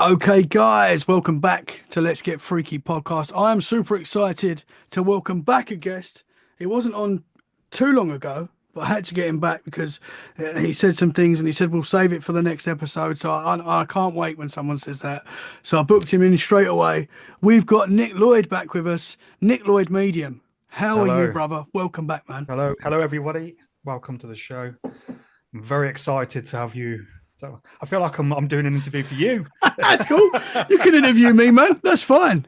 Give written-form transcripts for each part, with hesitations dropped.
Okay, guys, welcome back to Let's Get Freaky podcast. I am super excited to welcome back a guest. He wasn't on too long ago, but I had to get him back because he said some things and he said we'll save it for the next episode. So I can't wait when someone says that. So I booked him in straight away. We've got Nick Lloyd back with us, Nick Lloyd Medium. How are you, Hello, brother? Welcome back, man. hello, everybody. Welcome to the show. I'm very excited to have you. So I feel like I'm doing an interview for you. That's cool. You can interview me, man. That's fine.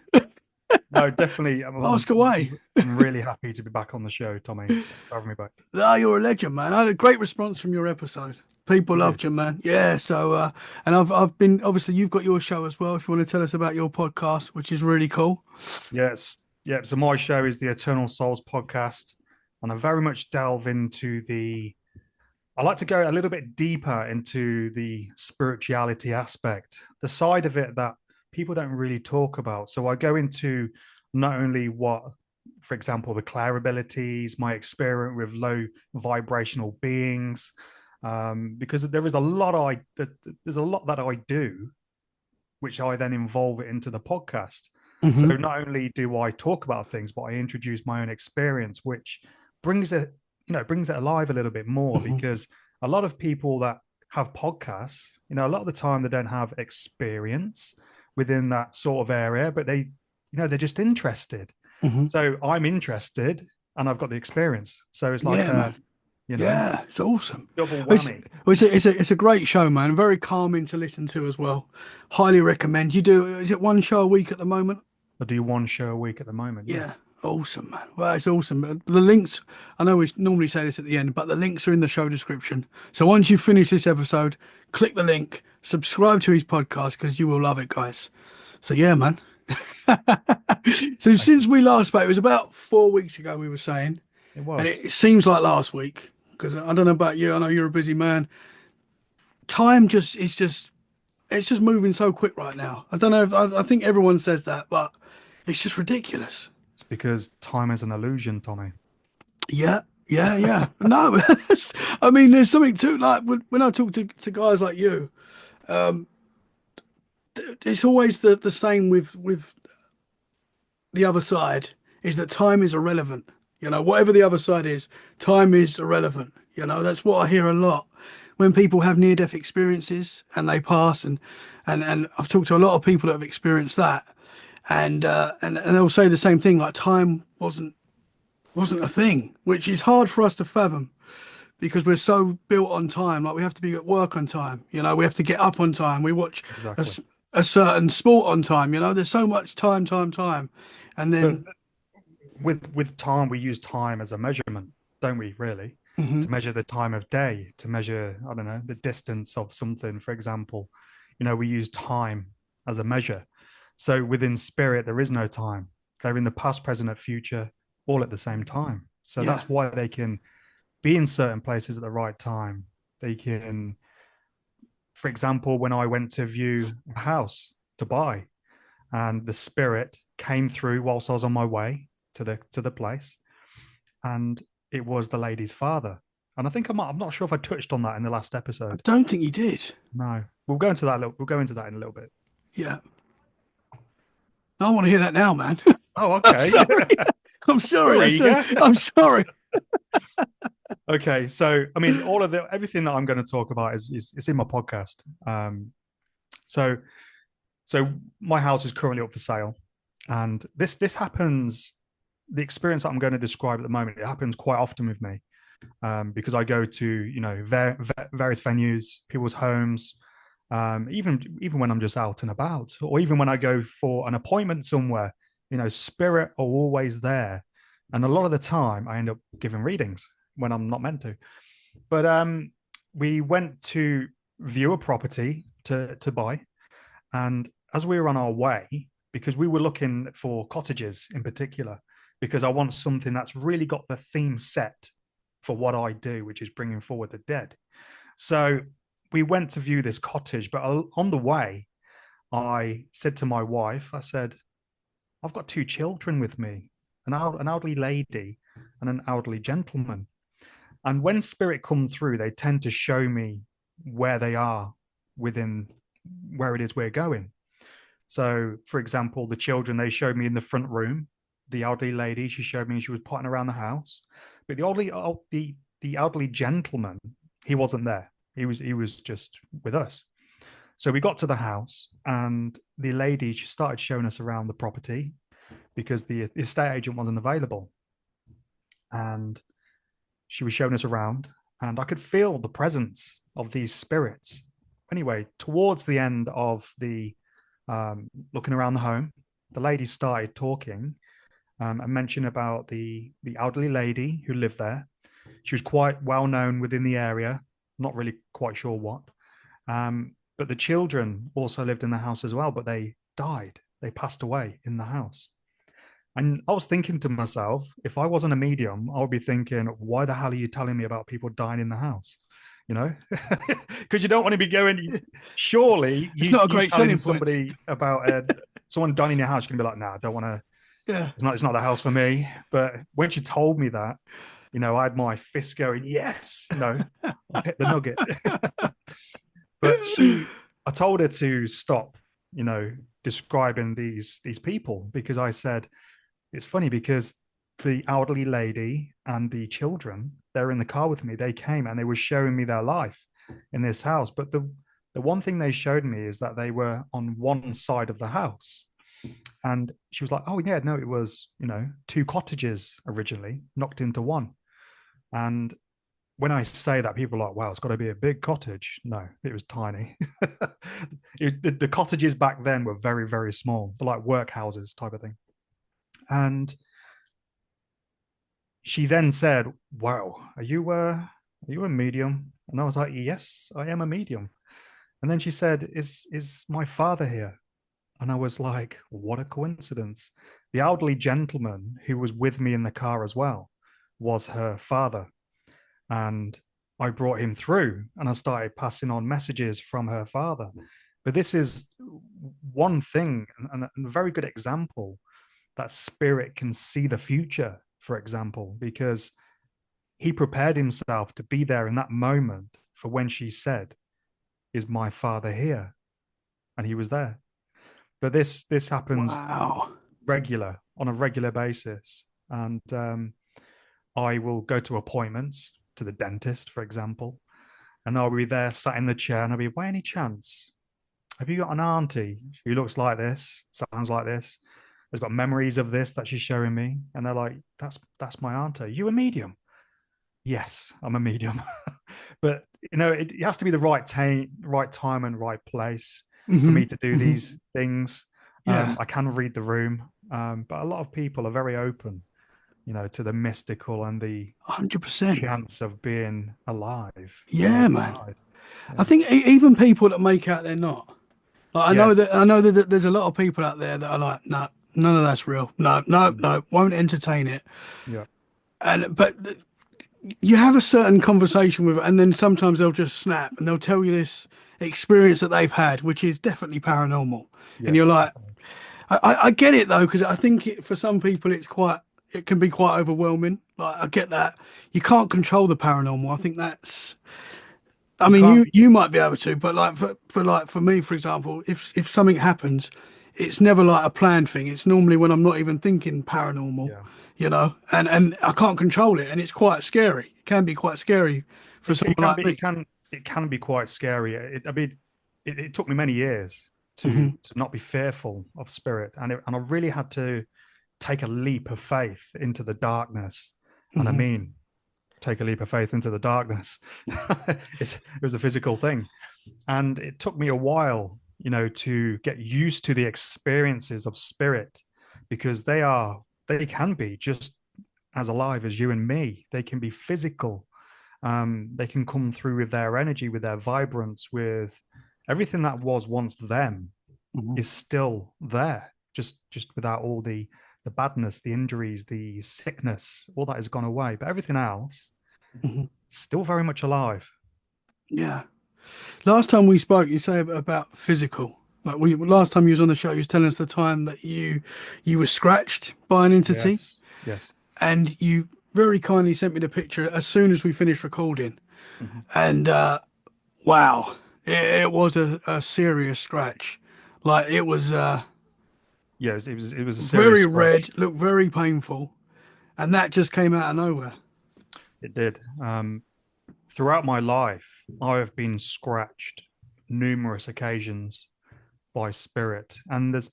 No, definitely. Ask away. I'm really happy to be back on the show, Tommy. Thanks for having me back. Ah, you're a legend, man. I had a great response from your episode. People Did you? loved you, man. Yeah. So, and I've been obviously you've got your show as well. If you want to tell us about your podcast, which is really cool. Yes. Yeah. So my show is the Eternal Souls podcast, and I very much delve into the. I like to go a little bit deeper into the spirituality aspect, the side of it that people don't really talk about. So I go into not only what, for example, the clair abilities, my experience with low vibrational beings, because there is a lot there's a lot that I do, which I then involve it into the podcast. So Hmm. not only do I talk about things, but I introduce my own experience, which brings it, brings it alive a little bit more Hmm. because a lot of people that have podcasts, a lot of the time they don't have experience within that sort of area, but they're just interested. Hmm. So I'm interested and I've got the experience. So it's like Yeah, man. a, you know, Yeah, it's awesome. double It's whammy. it's a great show, man. Very calming to listen to as well. Highly recommend. You do. Is it one show a week at the moment? I do one show a week at the moment. Yeah. Yeah, awesome, man. Well, it's awesome. The links, I know we normally say this at the end, but the links are in the show description. So once you finish this episode, click the link, subscribe to his podcast because you will love it, guys. So yeah, man. So Thank since you. we last spoke, it was about 4 weeks ago, we were saying, It and was. it seems like last week because I don't know about you. I know you're a busy man. Time just is just it's just moving so quick right now. I don't know if I think everyone says that, but it's just ridiculous. It's because time is an illusion, Tommy. Yeah, yeah, yeah. No, I mean, there's something too. Like when I talk to guys like you, it's always the same with the other side is that time is irrelevant. Whatever the other side is, time is irrelevant. That's what I hear a lot when people have near-death experiences and they pass, and I've talked to a lot of people that have experienced that, and they'll say the same thing, like time wasn't a thing, which is hard for us to fathom because we're so built on time. Like we have to be at work on time. We have to get up on time. We watch a, Exactly. s- a certain sport on time. There's so much time, time, time, and But then with time, we use time as a measurement, don't we, really? mhm, To measure the time of day, to measure, I don't know, the distance of something, for example. We use time as a measure. So within spirit, there is no time. They're in the past, present, and future, all at the same time. So yeah, that's why they can be in certain places at the right time. They can, for example, when I went to view a house to buy, and the spirit came through whilst I was on my way to the place, and it was the lady's father. And I think I'm not sure if I touched on that in the last I episode. don't think you did. No, we'll go into that. We'll go into that in a little bit. Yeah, I want to hear that now, man. Oh, I'm okay. sorry. I'm sorry. You're That's so. eager. I'm sorry. Okay, so I mean, all of the everything that I'm going to talk about is in my podcast. So so my house is currently up for sale, and this happens. The experience that I'm going to describe at the moment, it happens quite often with me, because I go to various venues, people's homes, even when I'm just out and about, or even when I go for an appointment somewhere. Spirit are always there, and a lot of the time I end up giving readings when I'm not meant to. But we went to view a property to buy, and as we were on our way, because we were looking for cottages in particular, because I want something that's really got the theme set for what I do, which is bringing forward the dead. So we went to view this cottage, but on the way, I said to my wife, I said, I've got two children with me, an elderly lady and an elderly gentleman. And when spirit come through, they tend to show me where they are within where it is we're going. So, for example, the children, they showed me in the front room. The elderly lady, she showed me she was potting around the house. But the elderly gentleman, he wasn't there. He was just with us. So we got to the house, and the lady, she started showing us around the property because the estate agent wasn't available. And she was showing us around, and I could feel the presence of these spirits. Anyway, towards the end of the looking around the home, the lady started talking and mentioned about the elderly lady who lived there. She was quite well known within the area, not really quite sure what. But the children also lived in the house as well, but they died. They passed away in the house. And I was thinking to myself, if I wasn't a medium, I would be thinking, why the hell are you telling me about people dying in the house? You know, because you don't want to be going. Surely, It's you not a you great telling selling point. somebody about someone dying in your house, you're gonna be like, nah, I don't want to. Yeah. It's not the house for me. But when she told me that, I had my fist going, yes, I've hit the nugget. But I told her to stop, describing these people because I said it's funny because the elderly lady and the children, they're in the car with me. They came and they were showing me their life in this house. But the one thing they showed me is that they were on one side of the house. And she was like, oh, yeah, no, it was, two cottages originally knocked into one. And when I say that, people are like, wow, it's got to be a big cottage. No, it was tiny. The cottages back then were very, very small. They're like workhouses type of thing. And she then said, wow, are you a medium? And I was like, yes, I am a medium. And then she said, is my father here? And I was like, what a coincidence. The elderly gentleman who was with me in the car as well was her father. And I brought him through and I started passing on messages from her father. But this is one thing and a very good example that spirit can see the future, for example, because he prepared himself to be there in that moment for when she said, is my father here? And he was there. But this happens Wow. on a regular basis. And I will go to appointments to the dentist, for example, and I'll be there sat in the chair and I'll be, by any chance, have you got an auntie who looks like this, sounds like this, has got memories of this that she's showing me? And they're like, that's my auntie. You a medium? Yes, I'm a medium. But it has to be the right time and right place for Hmm. me to do Hmm. these things. Yeah. I can read the room, but a lot of people are very open, to the mystical and the 100%. chance of being alive on the Yeah, other man. side. I Yeah. think even people that make out they're not. Like Yes. I know that there's a lot of people out there that are like, no, none of that's real. No, no, Mm. no, won't entertain it. Yeah. And but you have a certain conversation with, and then sometimes they'll just snap and they'll tell you this experience that they've had, which is definitely paranormal. And you're Yes. like, Definitely. I get it though, because I think for some people it can be quite overwhelming. Like I get that you can't control the paranormal. I think that's. I You mean, can't. you might be able to, but like for me, for example, if something happens, it's never like a planned thing. It's normally when I'm not even thinking paranormal, Yeah. and I can't control it, and it's quite scary. It can be quite scary for It someone can like be. me. It can be quite scary. I mean, it took me many years to Hmm. to not be fearful of spirit, and I really had to take a leap of faith into the darkness. And I Hmm. mean, take a leap of faith into the darkness. It was a physical thing. And it took me a while, to get used to the experiences of spirit because they can be just as alive as you and me. They can be physical. They can come through with their energy, with their vibrance, with everything that was once them Hmm. is still there, just without all the badness, the injuries, the sickness, all that has gone away. But everything else Hmm. still very much alive. Yeah. Last time we spoke, you say about physical. Like we last time you was on the show, you was telling us the time that you were scratched by an entity, Yes. Yes. and you very kindly sent me the picture as soon as we finished recording. Mhm. And wow, it was a serious scratch. Like it was Yeah, it was a serious very scratch. red, looked very painful, and that just came out of nowhere. It did. Throughout my life, I have been scratched numerous occasions by spirit, and there's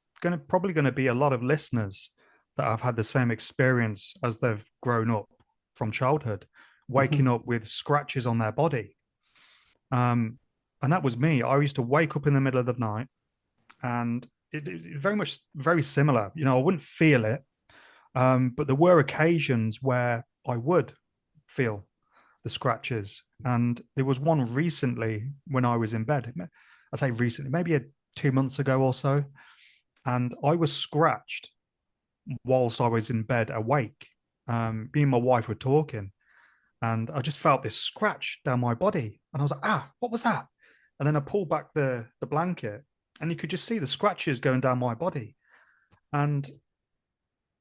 probably going to be a lot of listeners that have had the same experience as they've grown up from childhood, Hmm. waking up with scratches on their body. Um, and that was me. I used to wake up in the middle of the night, and it very much very similar. I wouldn't feel it, but there were occasions where I would feel the scratches. And there was one recently when I was in bed. I say recently, maybe 2 months ago or so. And I was scratched whilst I was in bed awake. Me and my wife were talking, and I just felt this scratch down my body. And I was like, what was that? And then I pulled back the blanket, and you could just see the scratches going down my body. And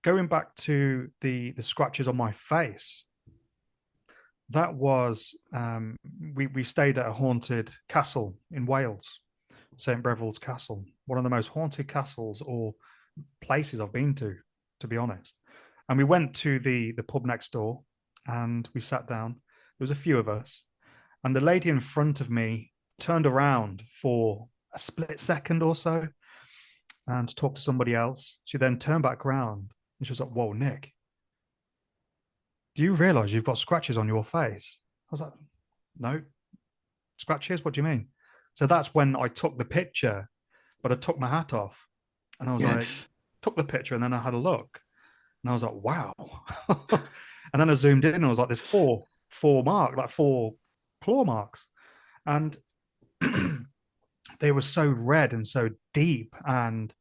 going back to the scratches on my face, that was we stayed at a haunted castle in Wales, St. Breville's Castle, one of the most haunted castles or places I've been to be honest. And we went to the pub next door, and we sat down. There was a few of us, and the lady in front of me turned around for a split second or so and talked to somebody else. She then turned back around and she was like, "Whoa, Nick, do you realize you've got scratches on your face?" I was like, "No, scratches? What do you mean?" So that's when I took the picture, but I took my hat off, and I was like, Yes. took the picture, and then I had a look, and I was like, "Wow!" And then I zoomed in, and I was like, "There's four claw marks," and they were so red and so deep, and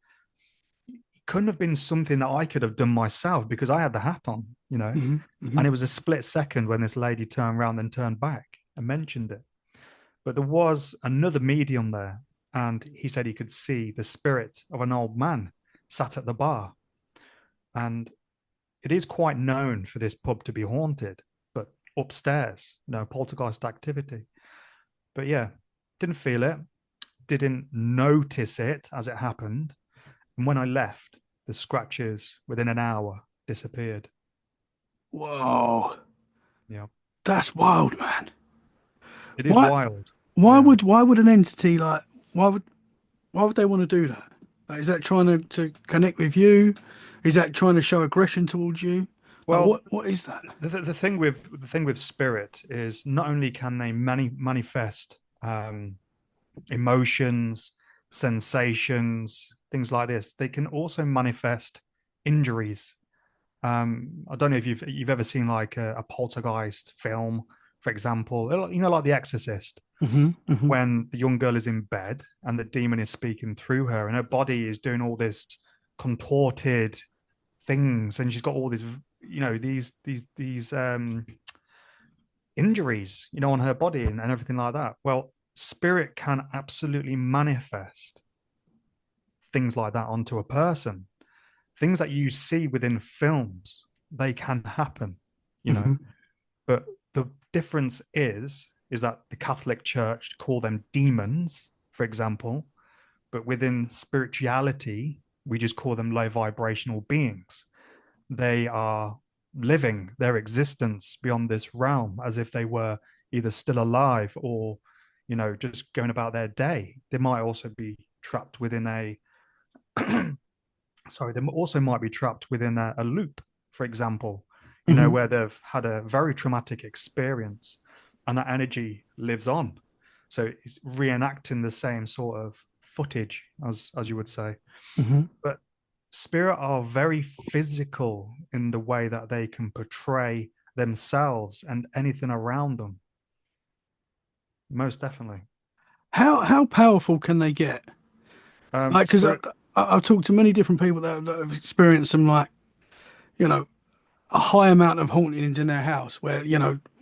it couldn't have been something that I could have done myself because I had the hat on, you know. Hmm. Hmm. And it was a split second when this lady turned around and turned back and mentioned it. But there was another medium there, and he said he could see the spirit of an old man sat at the bar. And it is quite known for this pub to be haunted, but upstairs, poltergeist activity. But yeah, didn't feel it, didn't notice it as it happened. And when I left, the scratches within an hour disappeared. Whoa, Yeah, that's wild, man. it is Why? wild. Why Yeah. would why would an entity like why would why would they want to do that? Like, is that trying to connect with you? Is that trying to show aggression towards you? Like Well, what is that? the thing with spirit is not only can they manifest emotions, sensations, things like this, they can also manifest injuries. I don't know if you've ever seen like a poltergeist film, for example, like The Exorcist, Hmm. Hmm. when the young girl is in bed and the demon is speaking through her, and her body is doing all this contorted things, and she's got all these, these injuries, on her body and everything like that. Well, spirit can absolutely manifest things like that onto a person. Things that you see within films, they can happen, you know. Hmm. But the difference is that the Catholic Church call them demons, for example, but within spirituality, we just call them low vibrational beings. They are living their existence beyond this realm as if they were either still alive or, just going about their day. They might also be trapped within a sorry, they also might be trapped within a loop, for example, Hmm. where they've had a very traumatic experience and that energy lives on. So it's reenacting the same sort of footage, as you would say. Hmm. But spirit are very physical in the way that they can portray themselves and anything around them. Most definitely. How powerful can they get? Like, because Spirit, I've talked to many different people that have experienced some like you know a high amount of hauntings in their house where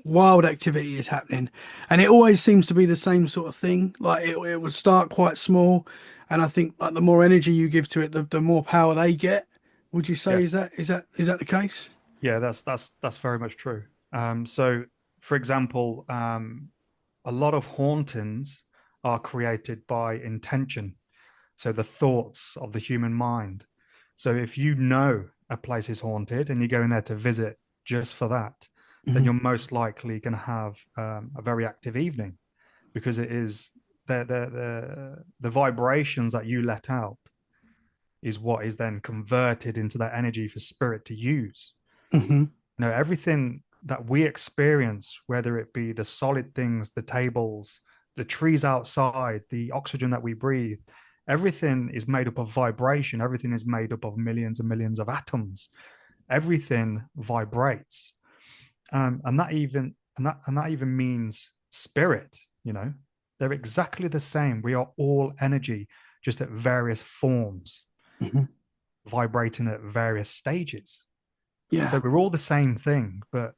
wild activity is happening, and it always seems to be the same sort of thing. Like it would start quite small, and I think like the more energy you give to it, the more power they get. Would you say yeah, is that the case? yeah, that's very much true. So, for example, a lot of hauntings are created by intention. So the thoughts of the human mind. So if you know a place is haunted and you go in there to visit just for that, then Hmm. you're most likely going to have a very active evening, because it is the vibrations that you let out is what is then converted into that energy for spirit to use. Hmm. Everything that we experience, whether it be the solid things, the tables, the trees outside, the oxygen that we breathe, everything is made up of vibration. Everything is made up of millions and millions of atoms. Everything vibrates, and that even means spirit. They're exactly the same. We are all energy, just at various forms, Hmm. vibrating at various stages. So Yeah. we're all the same thing, but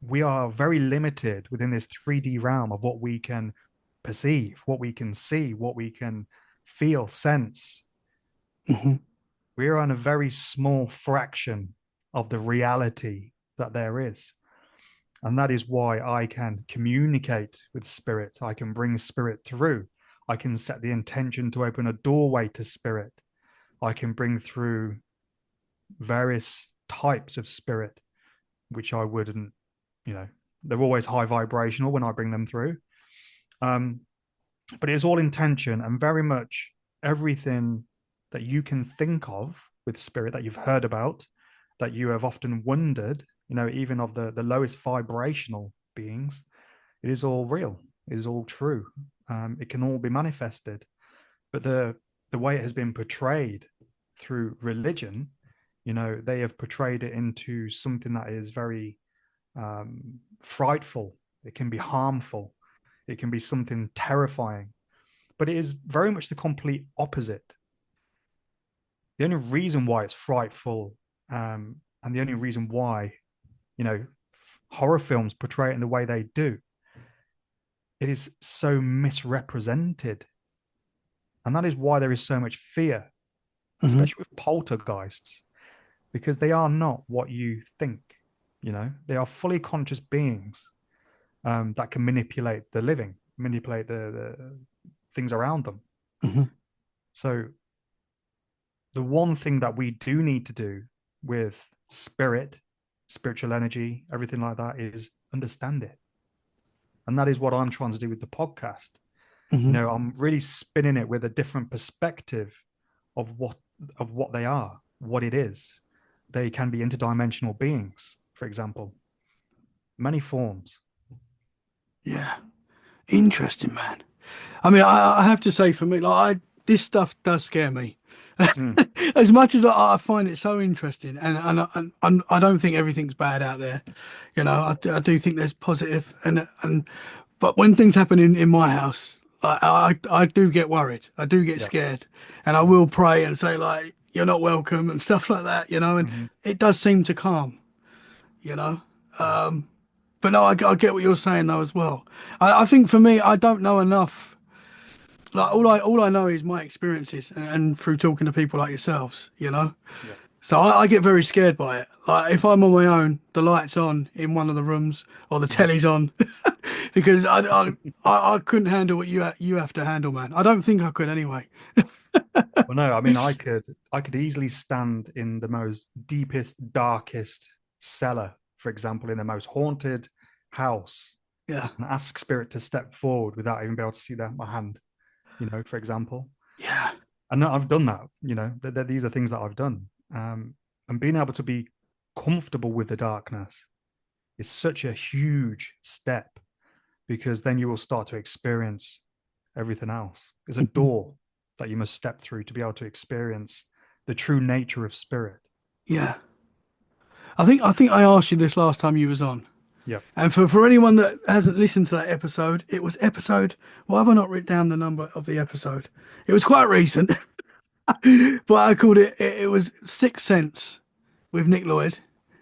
we are very limited within this 3D realm of what we can perceive, what we can see, what we can feel, sense. Hmm. We're on a very small fraction of the reality that there is. And that is why I can communicate with spirit. I can bring spirit through. I can set the intention to open a doorway to spirit. I can bring through various types of spirit, which I wouldn't, you know, they're always high vibrational when I bring them through. Um, but it's all intention, and very much everything that you can think of with spirit that you've heard about, that you have often wondered, even of the lowest vibrational beings, it is all real. It is all true. It can all be manifested. But the way it has been portrayed through religion, they have portrayed it into something that is very frightful. It can be harmful. It can be something terrifying. But it is very much the complete opposite. The only reason why it's frightful, and the only reason why, you know, horror films portray it in the way they do, it is so misrepresented. And that is why there is so much fear, Hmm. especially with poltergeists, because they are not what you think. They are fully conscious beings that can manipulate the living, manipulate the things around them. Hmm. So the one thing that we do need to do with spirit, spiritual energy, everything like that, is understand it. And that is what I'm trying to do with the podcast. Hmm. I'm really spinning it with a different perspective of what they are, what it is. They can be interdimensional beings, for example, many forms. Yeah. Interesting, man. I mean, I have to say, for me, this stuff does scare me. Mm, As much as I find it so interesting, and I don't think everything's bad out there. I do think there's positive, but when things happen in my house, I do get worried. I do get yeah. scared, and I Yeah. will pray and say like, "You're not welcome" and stuff like that. And Mhm. it does seem to calm. You know. Yeah. But no, I get what you're saying though as well. I think for me, I don't know enough. Like all I know is my experiences and through talking to people like yourselves. Yeah. So I get very scared by it. Like if I'm on my own, the light's on in one of the rooms or the Mhm. telly's on, because I couldn't handle what you have to handle, man. I don't think I could anyway. Well, no, I mean, I could easily stand in the most deepest, darkest cellar, for example, in the most haunted house, Yeah, and ask spirit to step forward without even being able to see my hand, for example. yeah. And I've done that. These are things that I've done. And being able to be comfortable with the darkness is such a huge step, because then you will start to experience everything else. It's a door that you must step through to be able to experience the true nature of spirit. Yeah. I think I asked you this last time you was on. Yeah. And for anyone that hasn't listened to that episode, it was episode. Why have I not written down the number of the episode? It was quite recent, but I called it was Sixth Sense with Nick Lloyd.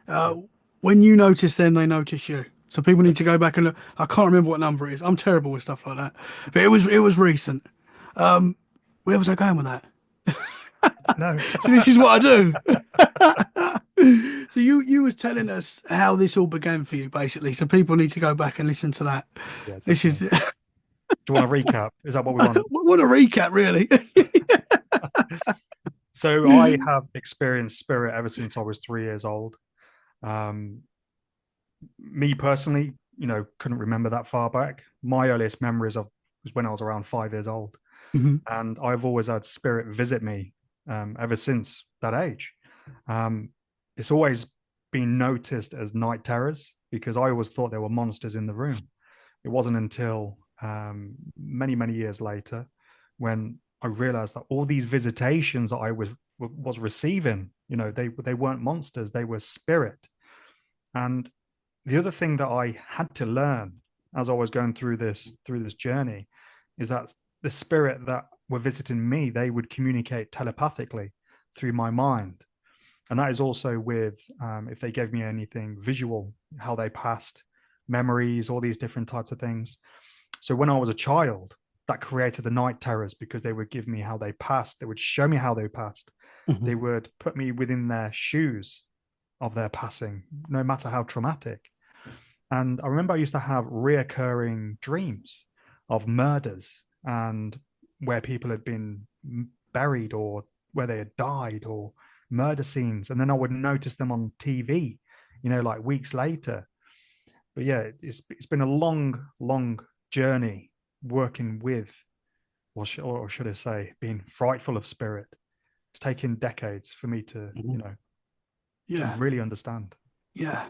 Yeah. Uh, when you notice them, they notice you. So people need to go back and look. I can't remember what number it is. I'm terrible with stuff like that, but it was recent. Where was I going with that? No. So this is what I do. So you was telling us how this all began for you, basically. So people need to go back and listen to that. Yeah, This is definitely. Do you want to recap? Is that what we want? What a recap, really. So I have experienced spirit ever since I was 3 years old. Um, Me personally, couldn't remember that far back. My earliest memories of was when I was around 5 years old, Mhm. and I've always had spirit visit me ever since that age. Um, it's always been noticed as night terrors because I always thought there were monsters in the room. It wasn't until many, many years later when I realized that all these visitations that I was receiving, they weren't monsters, they were spirit. And the other thing that I had to learn as I was going through this journey is that the spirit that were visiting me, they would communicate telepathically through my mind. And that is also with if they gave me anything visual, how they passed memories, all these different types of things. So when I was a child, that created the night terrors because they would give me how they passed. They would show me how they passed. Mhm. They would put me within their shoes of their passing, no matter how traumatic. And I remember I used to have reoccurring dreams of murders and where people had been buried or where they had died or murder scenes. And then I would notice them on TV, like weeks later. But yeah, it's been a long, long journey working with, or should I say, being frightful of spirit. It's taken decades for me to, Mhm. to Yeah, really understand. yeah.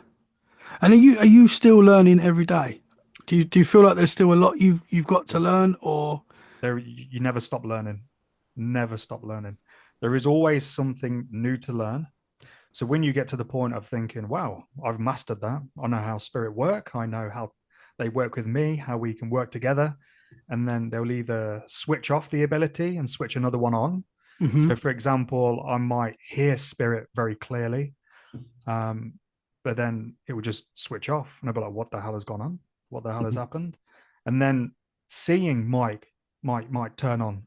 And are you still learning every day? Do you feel like there's still a lot you've got to learn, or? You never stop learning, never stop learning. There is always something new to learn. So when you get to the point of thinking, wow, I've mastered that, I know how spirit work, I know how they work with me, how we can work together, and then they'll either switch off the ability and switch another one on. Hmm. So for example, I might hear spirit very clearly, um, but then it would just switch off and I'd be like, what the hell has gone on, what the hell has Hmm. happened? And then seeing might turn on,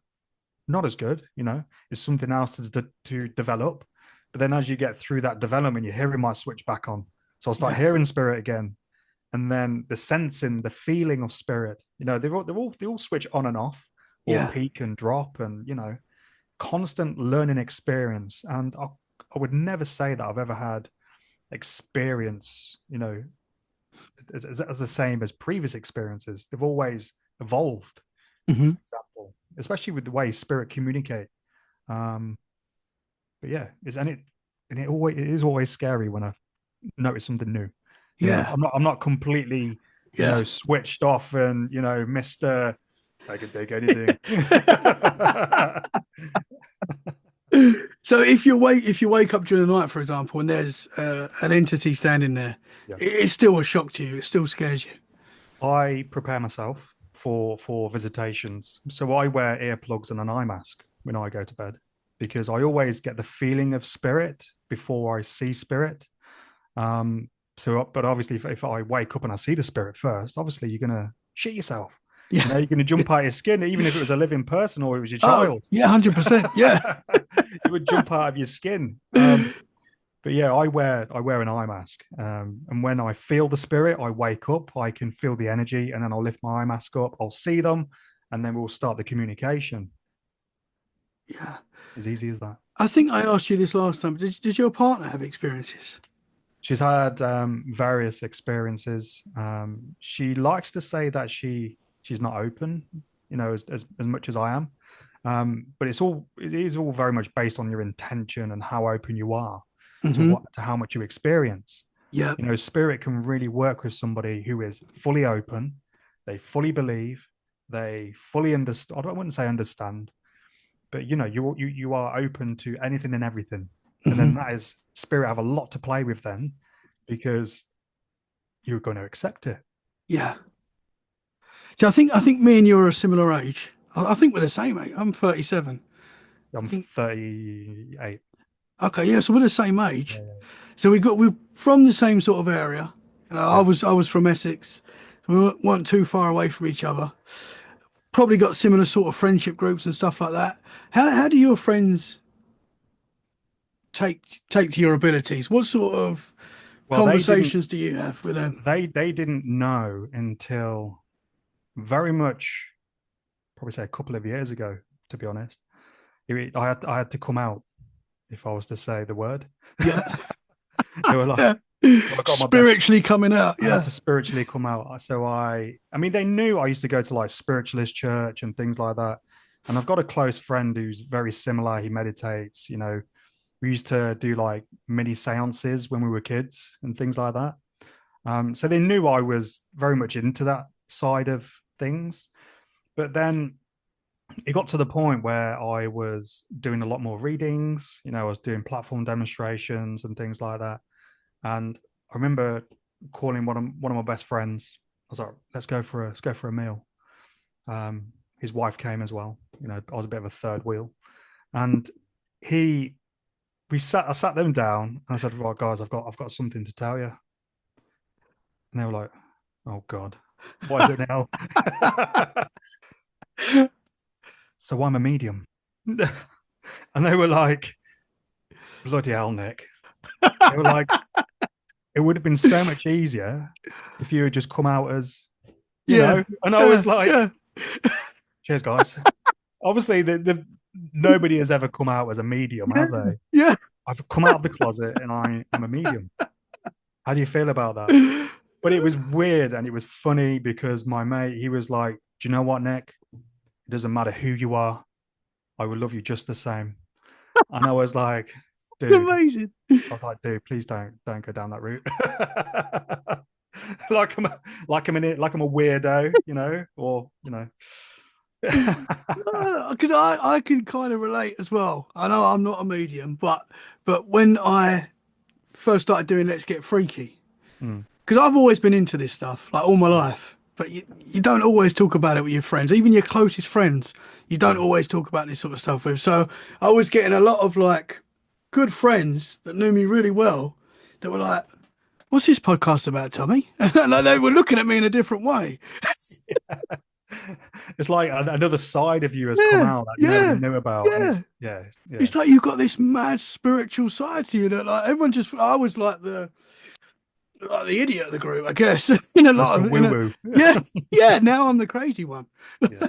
not as good, it's something else to develop. But then as you get through that development, your hearing might switch back on. So I'll start Yeah, hearing spirit again. And then the sensing, the feeling of spirit, they all switch on and off or yeah. peak and drop and, constant learning experience. And I would never say that I've ever had experience, as the same as previous experiences. They've always evolved, Hmm. for example, especially with the way spirit communicate. Um, but yeah, it is always scary when I notice something new. Yeah, I'm not completely, yeah. switched off and Mister. I could take anything. So if you wake up during the night, for example, and there's an entity standing there, Yeah, it's still a shock to you. It still scares you. I prepare myself for visitations, so I wear earplugs and an eye mask when I go to bed because I always get the feeling of spirit before I see spirit. Um, but obviously, if I wake up and I see the spirit first, obviously you're gonna shit yourself. Yeah. You're gonna jump out of your skin, even if it was a living person or it was your Oh, child. yeah, 100%. Yeah. It would jump out of your skin. But yeah, I wear an eye mask, and when I feel the spirit, I wake up. I can feel the energy, and then I'll lift my eye mask up. I'll see them, and then we'll start the communication. Yeah. As easy as that. I think I asked you this last time. Did your partner have experiences? She's had various experiences. She likes to say that she's not open, as much as I am. But it is all very much based on your intention and how open you are Hmm. to how much you experience. Yeah. Spirit can really work with somebody who is fully open, they fully believe, they fully understand. I wouldn't say understand, but you are open to anything and everything. And then Hmm. that is spirit have a lot to play with then because you're going to accept it. Yeah. So I think me and you are a similar age. I think we're the same age. I'm 37. I I'm think 38. okay, yeah, so we're the same Yeah, age. So we're from the same sort of area. I yeah. was from Essex. So we weren't too far away from each other. Probably got similar sort of friendship groups and stuff like that. How do your friends take to your abilities? What sort of Well, conversations do you have with them? they didn't know until very much. probably say a couple of years ago, to be honest. I had to come out if I was to say the word. Yeah. They were like, Yeah. so I got my best. Spiritually coming out. I had Yeah. to spiritually come out. So I mean, they knew I used to go to like spiritualist church and things like that. And I've got a close friend who's very similar. He meditates, you know, we used to do like mini seances when we were kids and things like that. So they knew I was very much into that side of things. But then it got to the point where I was doing a lot more readings, you know, I was doing platform demonstrations and things like that. And I remember calling one of my best friends. I was like, let's go for a meal. His wife came as well. You know, I was a bit of a third wheel. And he I sat them down and I said, right, guys, I've got something to tell you. And they were like, oh God, what is it now? So I'm a medium. And they were like, bloody hell, Nick. They were like, it would have been so much easier if you had just come out as, you Yeah. know. And I Yeah. was like, Yeah. cheers, guys. Obviously, nobody has ever come out as a medium, Yeah. have they? Yeah. I've come out of the closet and I am a medium. How do you feel about that? But it was weird and it was funny because my mate, he was like, do you know what, Nick? It doesn't matter who you are. I will love you just the same. And I was like, It's dude, amazing. dude, please don't go down that route. like I'm a, like I'm a weirdo, you know, or you know. Because I can kind of relate as well. I know I'm not a medium, but when I first started doing Let's Get Freaky, Mm, because I've always been into this stuff like all my yeah, life, but you don't always talk about it with your friends, even your closest friends. You don't yeah. always talk about this sort of stuff with. So I was getting a lot of like good friends that knew me really well that were like, "What's this podcast about, Tommy?" And like, they were looking at me in a different way. It's like another side of you has come Yeah, out that nobody yeah, knew about, and yeah. it's yeah, It's like you've got this mad spiritual side to you that like everyone just I was like the idiot of the group, I guess. In a lot Mr. of Woo Woo. yeah, yeah, now I'm the crazy one. Yeah,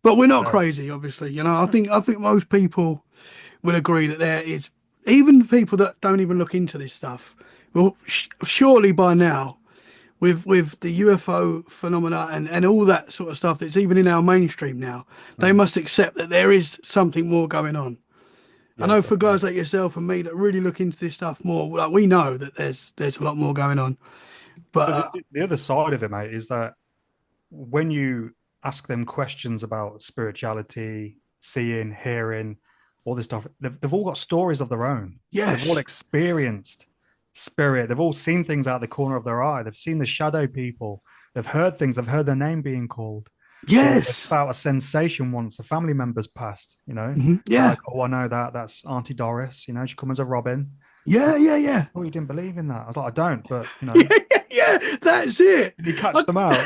But we're not no, crazy, obviously. You know, I think most people will agree that there is even people that don't even look into this stuff. Well, surely by now, with the UFO phenomena and all that sort of stuff that's even in our mainstream now, they mm, must accept that there is something more going on. I yeah, know for definitely. guys like yourself and me that really look into this stuff more, like we know that there's a lot more going on. But But the other side of it, mate, is that when you ask them questions about spirituality, seeing, hearing, all this stuff, they've all got stories of their own. They've all yes, experienced spirit. They've all seen things out the corner of their eye. They've seen the shadow people. They've heard things. They've heard their name being called, or they yes, felt a sensation once a family member's passed. You know, they're yeah, like, "Oh, I know that. That's Auntie Doris. You know, she comes as a Robin." yeah, yeah, yeah. Oh, you didn't believe in that? I was like, "I don't," but you know, Yeah, yeah, yeah, that's it. did you catch I, them out?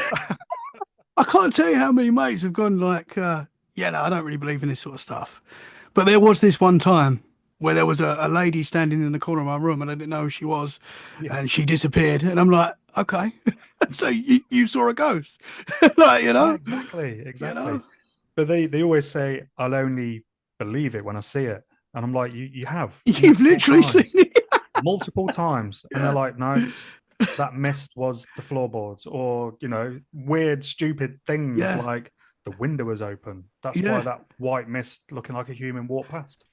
I can't tell you how many mates have gone like, yeah, no, I don't really believe in this sort of stuff. But there was this one time where there was a lady standing in the corner of my room and I didn't know who she was Yeah, and she disappeared. And I'm like, okay, so you saw a ghost. Like, yeah, exactly, you exactly. know, But they always say, "I'll only believe it when I see it," and I'm like, "You have you've literally seen it. multiple times," and they're Yeah, like, "No, that mist was the floorboards," or you know, weird, stupid things yeah, like the window was open. That's why yeah. that white mist looking like a human walked past.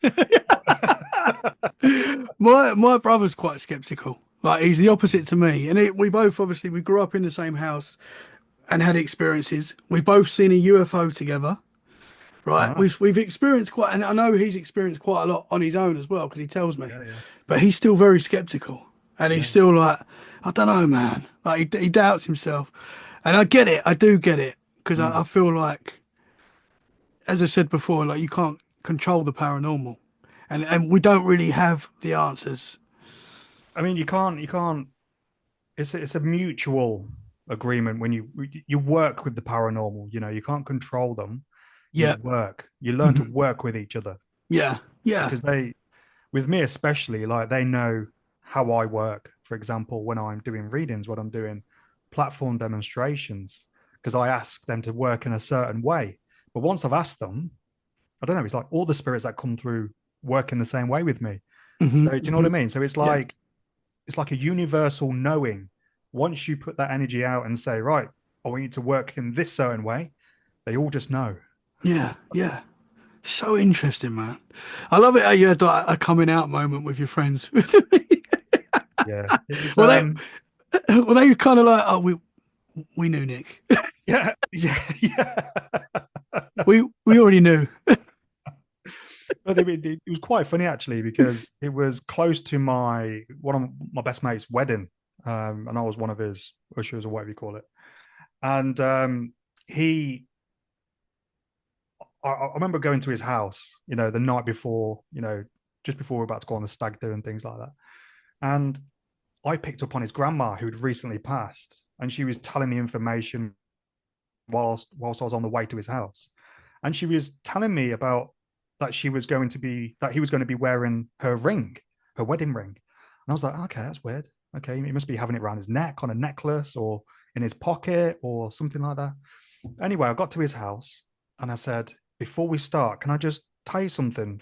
My brother's quite skeptical. Like he's the opposite to me, and we both obviously we grew up in the same house and had experiences. We've both seen a UFO together, right? Ah, We've experienced quite, and I know he's experienced quite a lot on his own as well because he tells me. yeah, yeah, But he's still very skeptical, and he's yeah. still like, I don't know, man. Like he doubts himself, and I get it. I do get it because I Mm. feel like, as I said before, like you can't control the paranormal, and we don't really have the answers. I mean, you can't. It's a mutual agreement when you work with the paranormal. You know, you can't control them. You Yeah. work. You learn to Mhm. work with each other Yeah. Yeah. because with me especially, like they know how I work. For example, when I'm doing readings, when I'm doing platform demonstrations, because I ask them to work in a certain way. But once I've asked them, I don't know, it's like all the spirits that come through work in the same way with me. Hmm. So do you know what I mean? So Yeah. it's like a universal knowing. Once you put that energy out and say, right, I want you to work in this certain way, they all just know. Yeah. Yeah. So interesting, man. I love it how you had like a coming out moment with your friends. Yeah. It was Well, they kind of like, oh, we knew Nick. yeah, yeah, yeah. We already knew. But it was quite funny actually because it was close to my one of my best mates' wedding, and I was one of his ushers or whatever you call it. And he, I remember going to his house, the night before, just before we were about to go on the stag do and things like that. And I picked up on his grandma who had recently passed, and she was telling me information whilst I was on the way to his house, and she was telling me about that he was going to be wearing her ring, her wedding ring, and I was like, okay, that's weird. Okay, he must be having it around his neck on a necklace or in his pocket or something like that. Anyway, I got to his house and I said, before we start, can I just tell you something?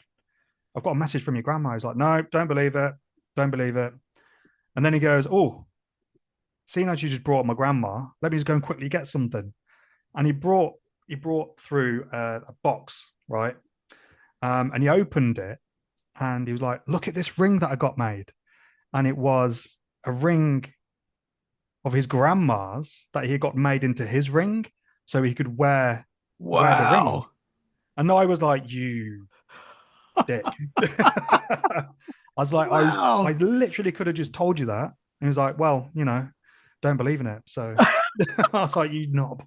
I've got a message from your grandma. He's like, no, don't believe it. Don't believe it. And then he goes, oh, seeing as you just brought up my grandma, let me just go and quickly get something. And he brought through a box, right? And he opened it and he was like, look at this ring that I got made. And it was a ring of his grandma's that he got made into his ring so he could wear the ring. Wow. And I was like, you dick. I was like, I Wow. literally could have just told you that. And he was like, well, don't believe in it. So I was like, you knob.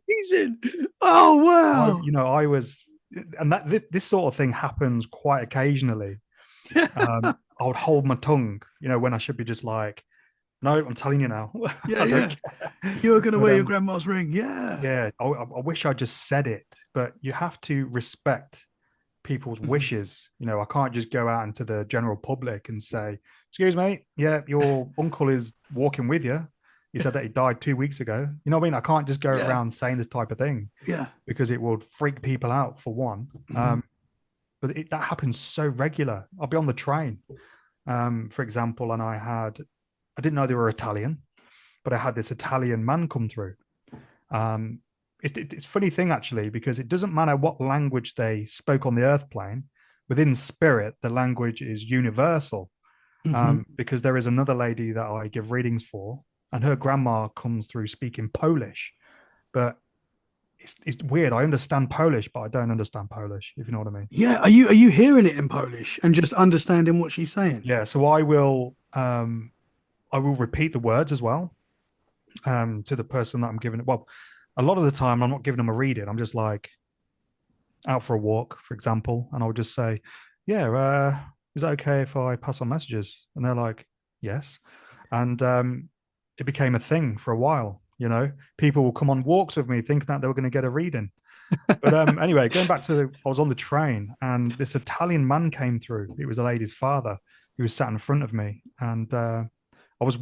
Amazing. Oh, wow. I was, and that this sort of thing happens quite occasionally. I would hold my tongue, when I should be just like, no, I'm telling you now, Yeah, I don't yeah. care. You're gonna But wear your grandma's ring. Yeah. yeah, I wish I just said it, but you have to respect people's Mhm. wishes. I can't just go out into the general public and say, "Excuse me, yeah, your uncle is walking with you. He said that he died 2 weeks ago." You know what I mean? I can't just go Yeah. around saying this type of thing Yeah. because it would freak people out for one. Mhm. But that happens so regular. I'll be on the train, for example, and I didn't know they were Italian, but I had this Italian man come through. Um, it's a funny thing actually because it doesn't matter what language they spoke on the earth plane. Within spirit, the language is universal. Mhm. Because there is another lady that I give readings for, and her grandma comes through speaking Polish, but it's weird. I understand Polish, but I don't understand Polish, if you know what I mean. Yeah. Are you hearing it in Polish and just understanding what she's saying? Yeah, so I will repeat the words as well to the person that I'm giving it. Well, a lot of the time I'm not giving them a reading. I'm just like out for a walk, for example, and I'll just say, "Yeah, is that okay if I pass on messages?" And they're like, "Yes," and it became a thing for a while. People will come on walks with me thinking that they were going to get a reading. But anyway, going back to I was on the train and this Italian man came through. It was a lady's father who was sat in front of me, and I always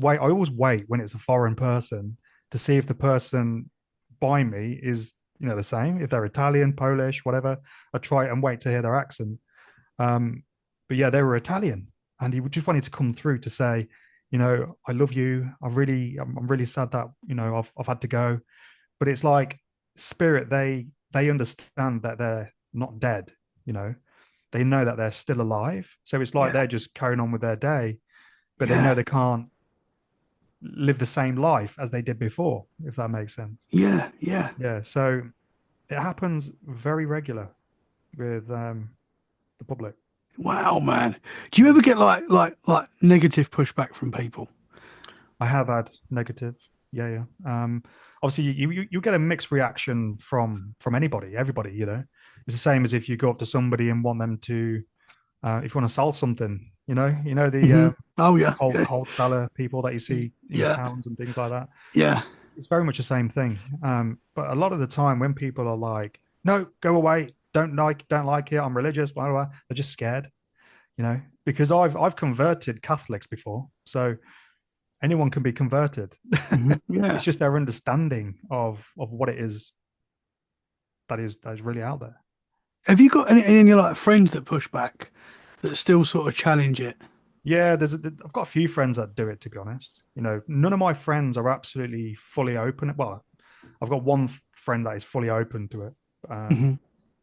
wait when it's a foreign person to see if the person by me is the same. If they're Italian, Polish, whatever, I try and wait to hear their accent. Um, but yeah, they were Italian, and he just wanted to come through to say, I love you. I'm really sad that I've had to go. But it's like spirit. They understand that they're not dead. You know, they know that they're still alive. So it's like Yeah. they're just carrying on with their day, but they know Yeah. they can't live the same life as they did before, if that makes sense. Yeah. Yeah. Yeah. So it happens very regular with the public. Wow, man. Do you ever get like negative pushback from people? I have had negative. Yeah, yeah. Obviously, you get a mixed reaction from anybody, everybody. It's the same as if you go up to somebody and want them to, if you want to sell something. The Hmm. Oh yeah. Yeah. wholesaler people that you see in Yeah. towns and things like that. Yeah. It's very much the same thing. But a lot of the time, when people are like, "No, go away, don't like it, I'm religious," blah, blah, blah, they're just scared. Because I've converted Catholics before, so anyone can be converted. Hmm. It's Yeah. just their understanding of what it is that is really out there. Have you got any like friends that push back that still sort of challenge it? Yeah, I've got a few friends that do it, to be honest. None of my friends are absolutely fully open. Well, I've got one friend that is fully open to it. Hmm.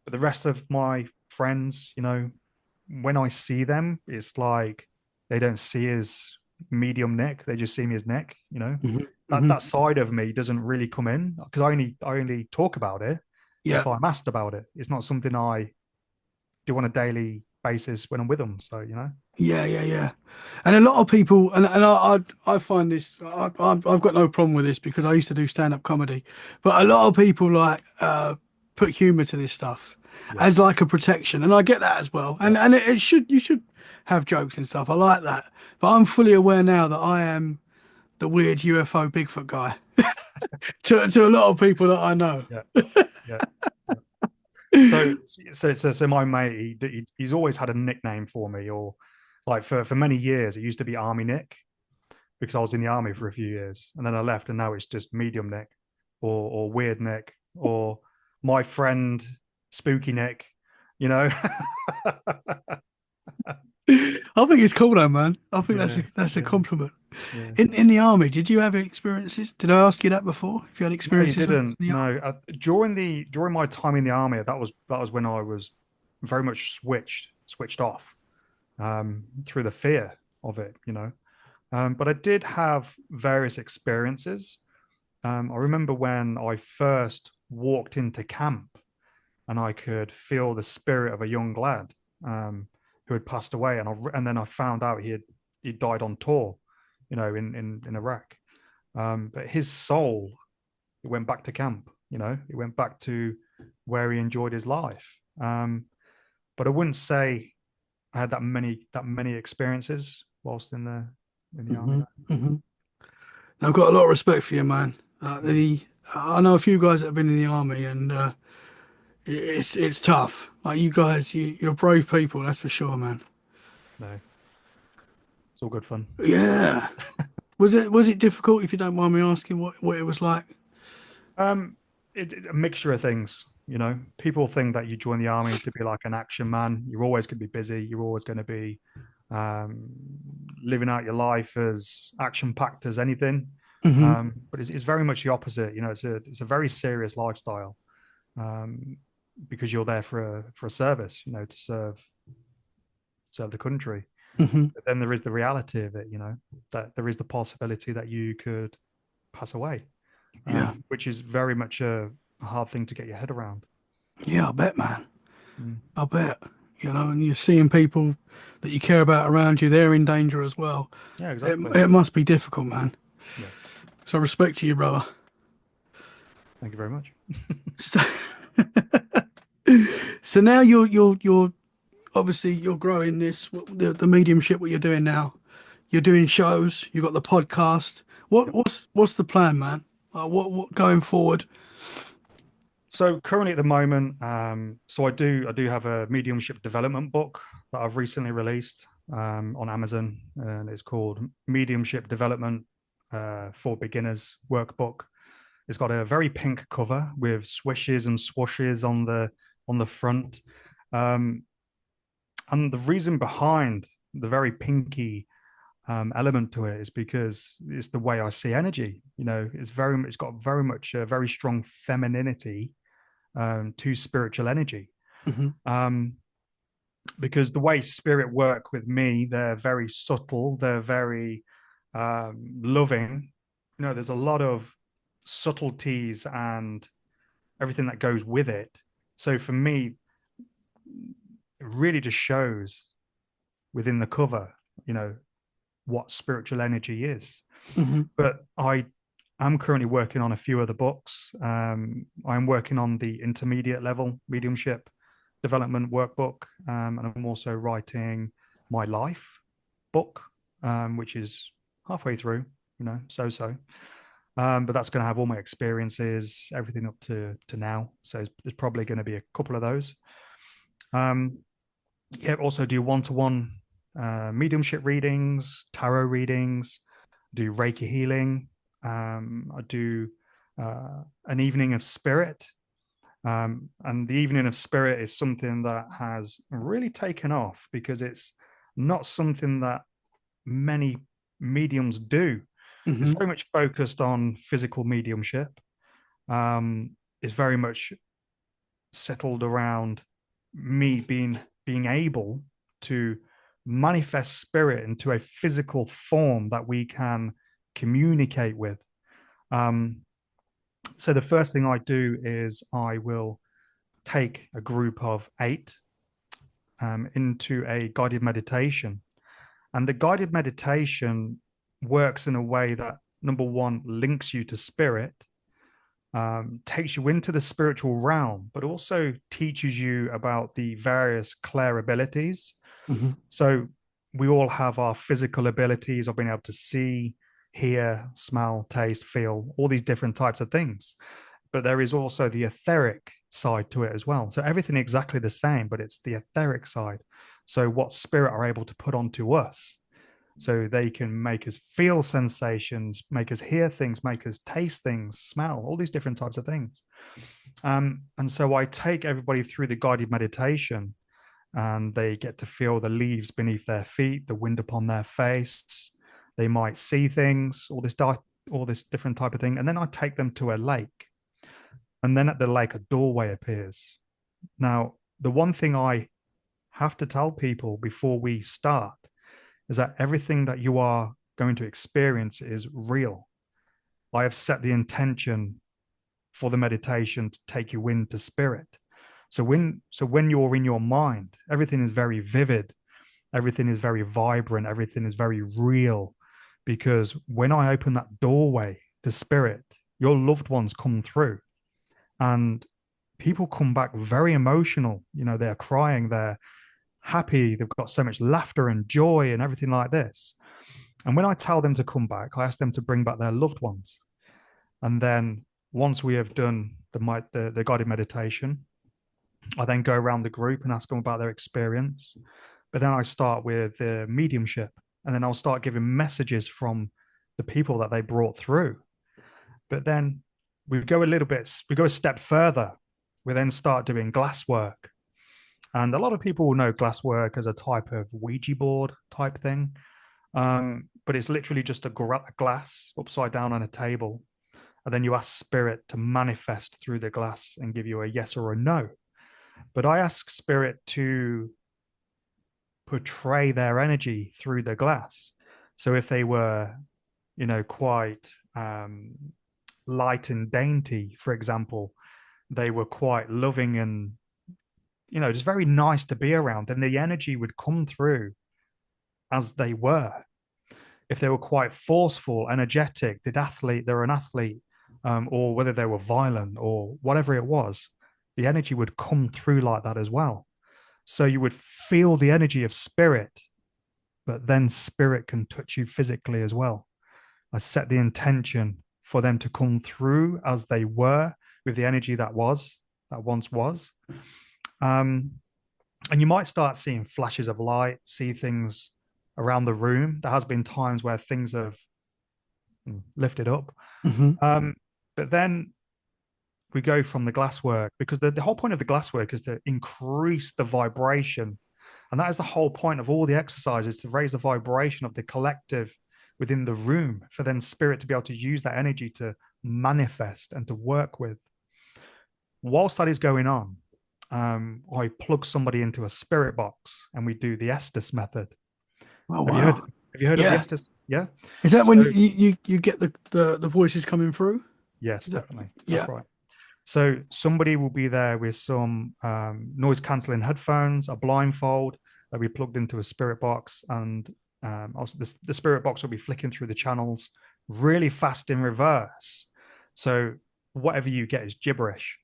But the rest of my friends, when I see them, it's like they don't see as medium Nick. They just see me as Nick. Hmm. That Hmm. that side of me doesn't really come in because I only talk about it Yeah. if I'm asked about it. It's not something I do on a daily basis when I'm with them. So Yeah, yeah, yeah. And a lot of people, and I find this, I've got no problem with this because I used to do stand-up comedy, but a lot of people like put humor to this stuff yeah, as like a protection, and I get that as well. yeah, And it should you should have jokes and stuff. I like that, but I'm fully aware now that I am the weird UFO Bigfoot guy to a lot of people that I know. yeah, yeah. Yeah. So my mate, he's always had a nickname for me, or like for many years, it used to be Army Nick because I was in the army for a few years, and then I left, and now it's just Medium Nick, or Weird Nick, or my friend Spooky Nick. You know, I think it's cool though, man. I think yeah, that's a yeah, compliment. yeah. In the army, did you have experiences? Did I ask you that before? If you had No, you experiences when you was didn't. in the No, army? during my time in the army, that was when I was very much switched off through the fear of it. But I did have various experiences. I remember when I first walked into camp and I could feel the spirit of a young lad who had passed away, and then I found out he died on tour, in Iraq. But his soul, it went back to camp. It went back to where he enjoyed his life. But I wouldn't say I had that many experiences whilst in the army. Hmm. Hmm. I've got a lot of respect for you, man. No, I know a few guys that have been in the army, and it's tough. Like you guys, you're brave people, that's for sure, man. no, it's all good fun. Yeah. Was it difficult, if you don't mind me asking, what it was like? Um, a mixture of things. People think that you join the army to be like an action man. You're always going to be busy. You're always going to be um, living out your life as action packed as anything. Hmm. But it's very much the opposite. It's a very serious lifestyle um, because you're there for a service. To serve the country. Hmm. But then there is the reality of it. That there is the possibility that you could pass away, Yeah. which is very much a hard thing to get your head around. Yeah, I bet, man. Mm. I bet. And you're seeing people that you care about around you, they're in danger as well. Yeah, It, exactly. it must be difficult, man. Yeah. So respect to you, brother. Thank you very much. So, so now you're obviously you're growing the mediumship, what you're doing now. You're doing shows, you've got the podcast. What Yep. what's the plan, man? What going forward? So currently at the moment, so I do have a mediumship development book that I've recently released on Amazon, and it's called Mediumship Development for Beginners Workbook. It's got a very pink cover with swishes and swooshes on the front. Um, and the reason behind the very pinky element to it is because it's the way I see energy. It's got very much a very strong femininity to spiritual energy. Hmm. Um, because the way spirit work with me, they're very subtle, they're very loving. There's a lot of subtleties and everything that goes with it. So for me, it really just shows within the cover, you know, what spiritual energy is. Hmm. But I am currently working on a few other books. I'm working on the intermediate level mediumship development workbook, and I'm also writing my life book, which is halfway through, so. But that's going to have all my experiences, everything up to now. So there's probably going to be a couple of those. Um, yeah, also do one-to-one mediumship readings, tarot readings, do Reiki healing. I do an evening of spirit, And the evening of spirit is something that has really taken off because it's not something that many mediums do. It's Hmm. very much focused on physical mediumship. It's very much settled around me being able to manifest spirit into a physical form that we can communicate with. Um, so the first thing I do is I will take a group of 8 into a guided meditation. And the guided meditation works in a way that, number one, links you to spirit, takes you into the spiritual realm, but also teaches you about the various clair abilities. Hmm. So we all have our physical abilities of being able to see, hear, smell, taste, feel, all these different types of things. But there is also the etheric side to it as well. So everything exactly the same, but it's the etheric side. So what spirit are able to put onto us. So they can make us feel sensations, make us hear things, make us taste things, smell, all these different types of things. And so I take everybody through the guided meditation and they get to feel the leaves beneath their feet, the wind upon their face. They might see things, all this different type of thing. And then I take them to a lake. And then at the lake, a doorway appears. Now, the one thing I have to tell people before we start is that everything that you are going to experience is real. I have set the intention for the meditation to take you into spirit. So when you're in your mind, everything is very vivid, everything is very vibrant, everything is very real. Because when I open that doorway to spirit, your loved ones come through and people come back very emotional. They're crying, they're happy, they've got so much laughter and joy and everything like this. And when I tell them to come back, I ask them to bring back their loved ones. And then once we have done the guided meditation, I then go around the group and ask them about their experience. But then I start with the mediumship, and then I'll start giving messages from the people that they brought through. But then we go a step further. We then start doing glass work. And a lot of people will know glass work as a type of Ouija board type thing. But it's literally just a glass upside down on a table. And then you ask spirit to manifest through the glass and give you a yes or a no. But I ask spirit to portray their energy through the glass. So if they were, quite light and dainty, for example, they were quite loving and, just very nice to be around, then the energy would come through as they were. If they were quite forceful, energetic, they're an athlete, or whether they were violent or whatever it was, the energy would come through like that as well. So you would feel the energy of spirit, but then spirit can touch you physically as well. I set the intention for them to come through as they were with the energy that once was. Um, and you might start seeing flashes of light, see things around the room. There has been times where things have lifted up. Hmm. But then we go from the glasswork because the whole point of the glasswork is to increase the vibration. And that is the whole point of all the exercises, to raise the vibration of the collective within the room for then spirit to be able to use that energy to manifest and to work with. Whilst that is going on, I plug somebody into a spirit box and we do the Estes method. Oh, Have you heard? wow. Have you heard of the Yeah. Estes? Yeah. Is that when So you get the voices coming through? yes, Is that, definitely. yeah. That's right. So somebody will be there with some noise cancelling headphones, a blindfold that we plugged into a spirit box, and also the spirit box will be flicking through the channels really fast in reverse. So whatever you get is gibberish.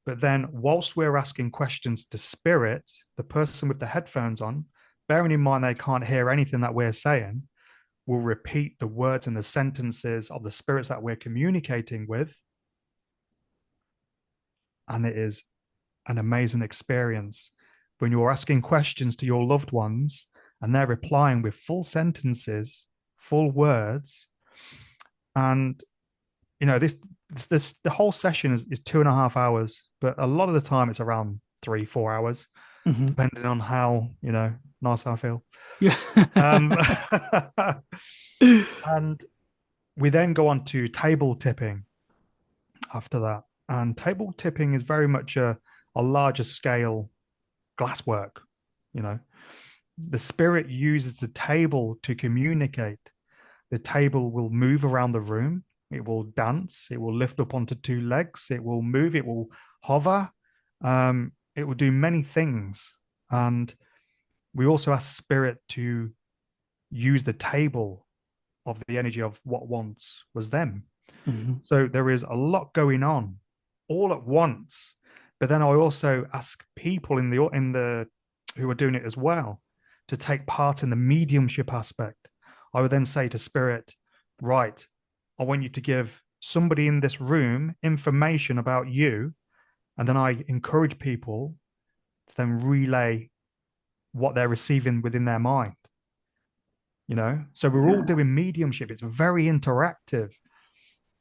But then, whilst we're asking questions to spirit, the person with the headphones on, bearing in mind they can't hear anything that we're saying, will repeat the words and the sentences of the spirits that we're communicating with. And it is an amazing experience when you're asking questions to your loved ones and they're replying with full sentences, full words. And, this the whole session is 2.5 hours. but a lot of the time it's around 3, 4 hours, Hmm. depending on how, nice I feel. Yeah. Um, and we then go on to table tipping after that. And table tipping is very much a larger scale glasswork, you know. The spirit uses the table to communicate. The table will move around the room. It will dance. It will lift up onto two legs. It will move. It will hover. It will do many things. And we also ask spirit to use the table of the energy of what once was them. Hmm. So there is a lot going on all at once. But then I also ask people in the who are doing it as well to take part in the mediumship aspect. I would then say to spirit, right, I want you to give somebody in this room information about you. And then I encourage people to then relay what they're receiving within their mind, So we're all Yeah. doing mediumship. It's very interactive,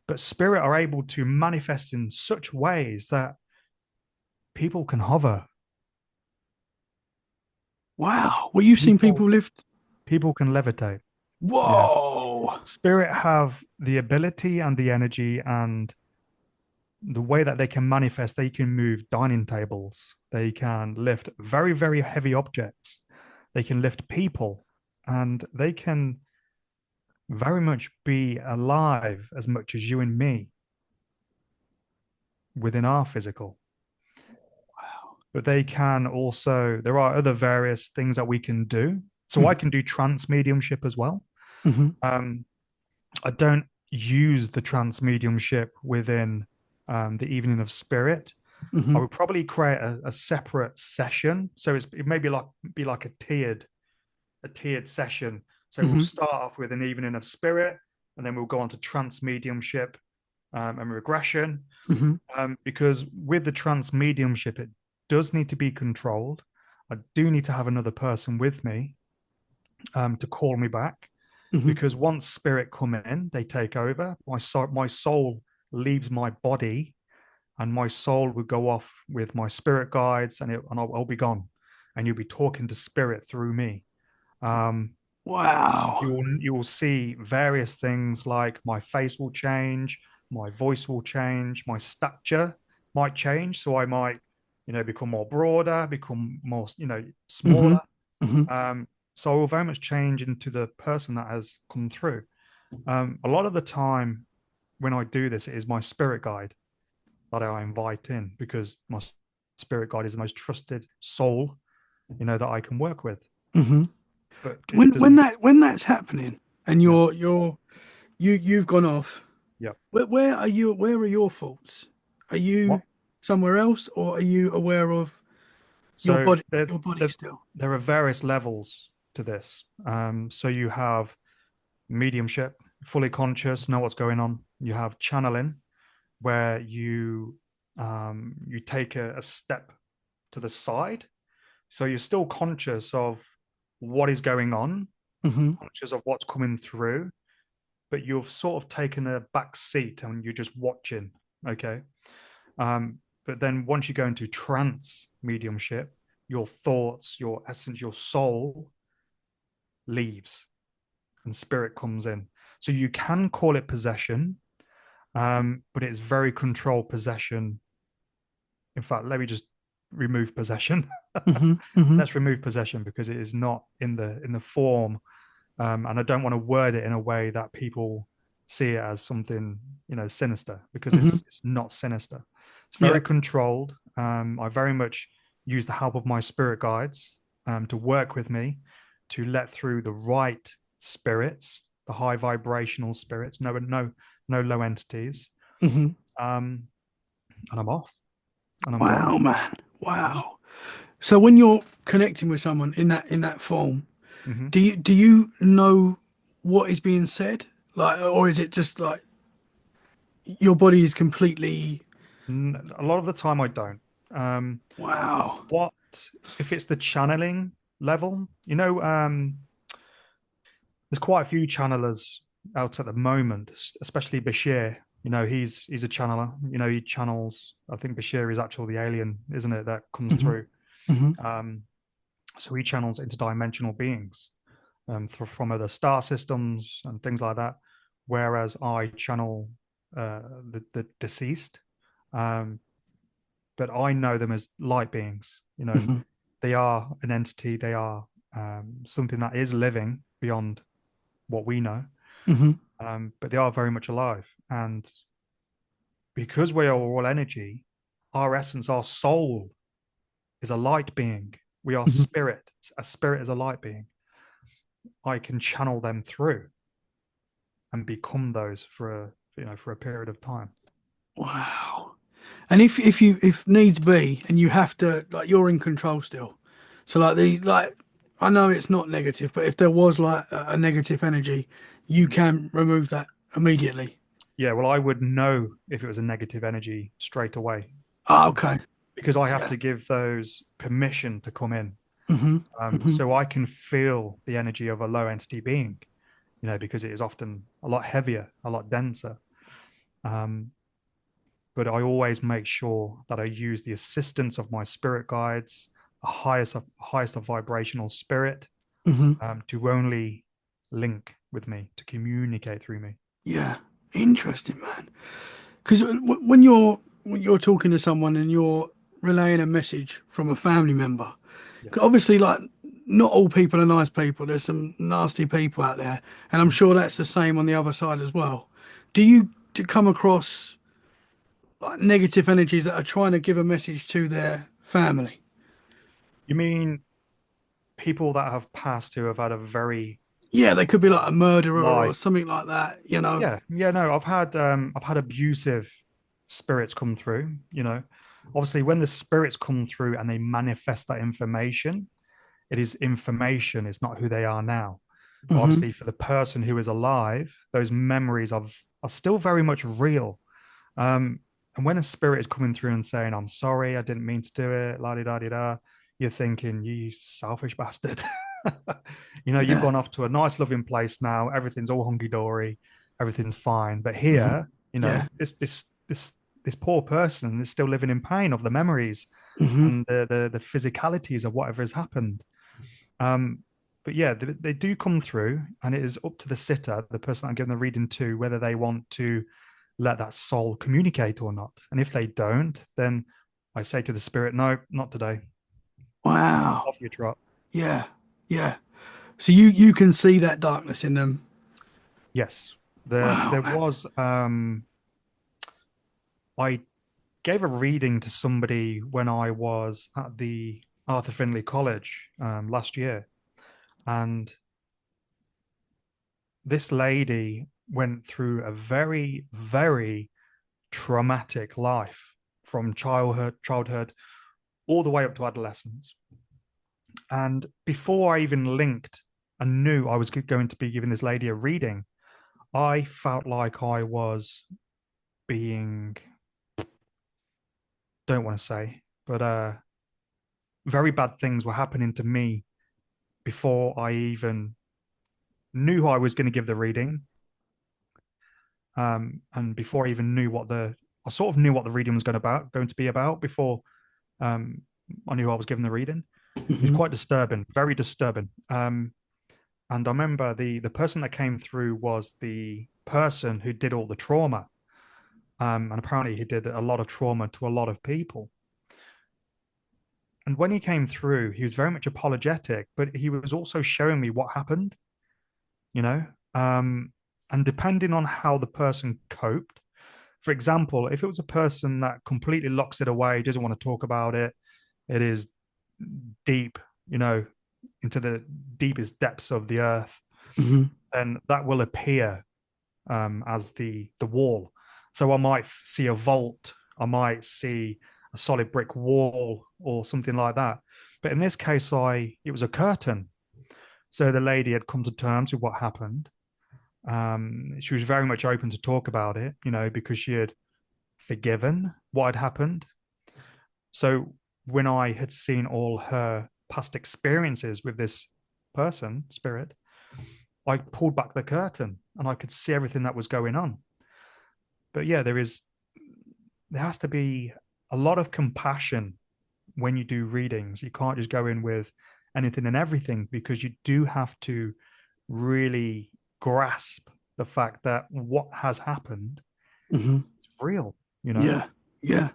but spirit are able to manifest in such ways that people can hover. Wow. Well, you've seen People people lift. people can levitate. Yeah. Whoa. Spirit have the ability and the energy and the way that they can manifest. They can move dining tables. They can lift very, very heavy objects. They can lift people, and they can very much be alive as much as you and me within our physical. Wow. But they can also, there are other various things that we can do. So I Hmm. can do trance mediumship as well. Hmm. Um, I don't use the trance mediumship within the evening of spirit. I Hmm. would probably create a separate session. So it may be like a tiered session. So we'll Hmm. start off with an evening of spirit, and then we'll go on to trance mediumship and regression. Hmm. Because with the trance mediumship, it does need to be controlled. I do need to have another person with me to call me back, Hmm. because once spirit come in, they take over. My soul leaves my body, and my soul would go off with my spirit guides, and I'll be gone, and you'll be talking to spirit through me. Um, Wow. you will see various things like my face will change, my voice will change, my stature might change. So I might, become more broader, become more, Hmm. smaller. Hmm. So I will very much change into the person that has come through. A lot of the time when I do this, it is my spirit guide that I invite in, because my spirit guide is the most trusted soul, that I can work with. Hmm. But it When doesn't. that's happening and Yeah. you've gone off, Yeah. where are you? Where are your thoughts? Are you What? somewhere else, or are you aware of your So body? there, Your body there, still. there are various levels to this. So you have mediumship, fully conscious, know what's going on. You have channeling, where you take a step to the side. So you're still conscious of what is going on, Hmm. conscious of what's coming through, but you've sort of taken a back seat and you're just watching. Okay. But then once you go into trance mediumship, your thoughts, your essence, your soul leaves and spirit comes in. So you can call it possession, but it's very controlled possession. In fact, let me just remove possession. Hmm. Hmm. Let's remove possession, because it is not in the form, and I don't want to word it in a way that people see it as something sinister, because Hmm. it's not sinister. It's Yeah. very controlled. I very much use the help of my spirit guides to work with me to let through the right spirits, the high vibrational spirits, no low entities, Hmm. um, and I'm off and I'm gone. Wow, man. Wow. So when you're connecting with someone in that form, Mm-hmm. do you know what is being said? Like, or is it just like your body is completely A lot of the time I don't. Um, wow. what if it's the channeling level? There's quite a few channelers out at the moment, especially Bashir. He's a channeler. He channels. I think Bashir is actually the alien, isn't it, that comes Hmm. through. Hmm. Um, so he channels interdimensional beings from other star systems and things like that. Whereas I channel the deceased, um, but I know them as light beings. Hmm. They are an entity. They are something that is living beyond what we know, Hmm. but they are very much alive. And because we are all energy, our essence, our soul is a light being. We are Hmm. spirit. A spirit is a light being. I can channel them through and become those for a period of time. Wow. And if needs be, and you have to, like, you're in control still. So like I know it's not negative, but if there was like a negative energy, you can remove that immediately. Yeah, well, I would know if it was a negative energy straight away Ah, okay. because I have Yeah. to give those permission to come in. Hmm. Hmm. So I can feel the energy of a low entity being, because it is often a lot heavier, a lot denser. Um, but I always make sure that I use the assistance of my spirit guides, a highest of vibrational spirit, Hmm. to only link with me, to communicate through me. Yeah. Interesting, man. Because when you're talking to someone and you're relaying a message from a family member, 'cause Yes. obviously, like, not all people are nice people. There's some nasty people out there, and I'm sure that's the same on the other side as well. Do you come across like negative energies that are trying to give a message to their family? You mean people that have passed who have had a very Yeah, they could be like a murderer or life? something like that. Yeah, yeah, no, I've had abusive spirits come through, Obviously, when the spirits come through and they manifest that information, it is information, it's not who they are now. But Hmm. obviously, for the person who is alive, those memories are still very much real. Um, and when a spirit is coming through and saying, "I'm sorry, I didn't mean to do it," la di da di da, you're thinking, "You selfish bastard." You've Yeah. gone off to a nice, loving place now. Everything's all hunky dory, everything's fine. But Hmm. here, Yeah. this poor person is still living in pain of the memories Hmm. and the physicalities of whatever has happened. Um, but yeah, they do come through, and it is up to the sitter, the person I'm giving the reading to, whether they want to let that soul communicate or not. And if they don't, then I say to the spirit, no, not today. Wow. Off your trot. Yeah. Yeah. So you can see that darkness in them. Yes. There Wow, there man. was I gave a reading to somebody when I was at the Arthur Findlay College last year. And this lady went through a very, very traumatic life from childhood all the way up to adolescence. And before I even linked and knew I was going to be giving this lady a reading, I felt like I was being, don't want to say, but very bad things were happening to me before I even knew I was going to give the reading. And before I even knew I sort of knew what the reading was going to be about before um, I knew I was giving the reading. It was Hmm. quite disturbing, very disturbing. And I remember the person that came through was the person who did all the trauma. And apparently he did a lot of trauma to a lot of people. And when he came through, he was very much apologetic, but he was also showing me what happened, you know? Um, and depending on how the person coped, for example, if it was a person that completely locks it away, doesn't want to talk about it, it is deep, you know, into the deepest depths of the earth, Hmm. then that will appear as the wall. So I might see a vault, I might see a solid brick wall or something like that. But in this case, it was a curtain. So the lady had come to terms with what happened. She was very much open to talk about it, because she had forgiven what had happened. So when I had seen all her past experiences with this person, spirit, I pulled back the curtain and I could see everything that was going on. But yeah, there has to be a lot of compassion when you do readings. You can't just go in with anything and everything, because you do have to really grasp the fact that what has happened Hmm. is real, you know? Yeah, yeah.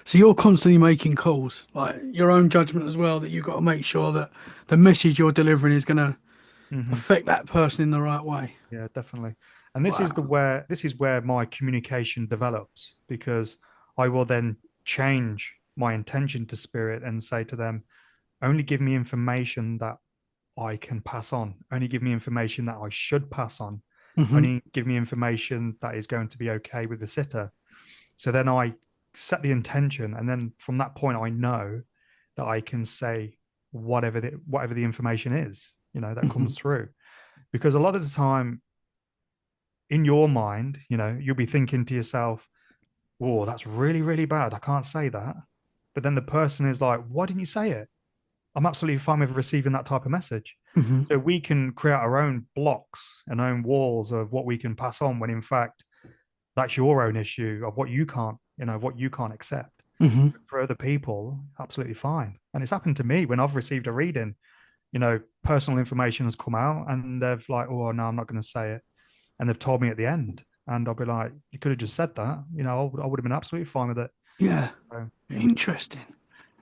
So you're constantly making calls, like your own judgment as well, that you've got to make sure that the message you're delivering is going to Mm-hmm. affect that person in the right way. Yeah, definitely. And Wow. this is where my communication develops, because I will then change my intention to spirit and say to them, only give me information that I can pass on. Only give me information that I should pass on. Hmm. Only give me information that is going to be okay with the sitter. So then I set the intention, and then from that point, I know that I can say whatever the information is, that Hmm. comes through. Because a lot of the time, in your mind, you'll be thinking to yourself, "Oh, that's really, really bad. I can't say that." But then the person is like, "Why didn't you say it? I'm absolutely fine with receiving that type of message." Hmm. So we can create our own blocks and own walls of what we can pass on, when in fact that's your own issue of what you can't accept. Hmm. For other people, absolutely fine. And it's happened to me when I've received a reading, personal information has come out and they've like, "Oh no, I'm not going to say it." And they've told me at the end. And I'll be like, "You could have just said that. I would have been absolutely fine with it." Yeah. So, yeah. Interesting.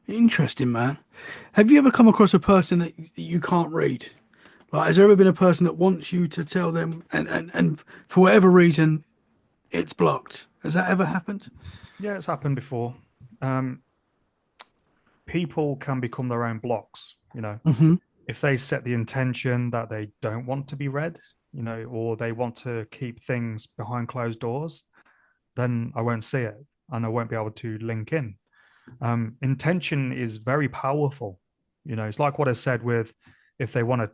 Interesting, man. Have you ever come across a person that you can't read? Like, has there ever been a person that wants you to tell them, and for whatever reason, it's blocked? Has that ever happened? Yeah, it's happened before. Um, People can become their own blocks, Hmm. if they set the intention that they don't want to be read, or they want to keep things behind closed doors, then I won't see it and I won't be able to link in. Intention is very powerful. It's like what I said with, if they want to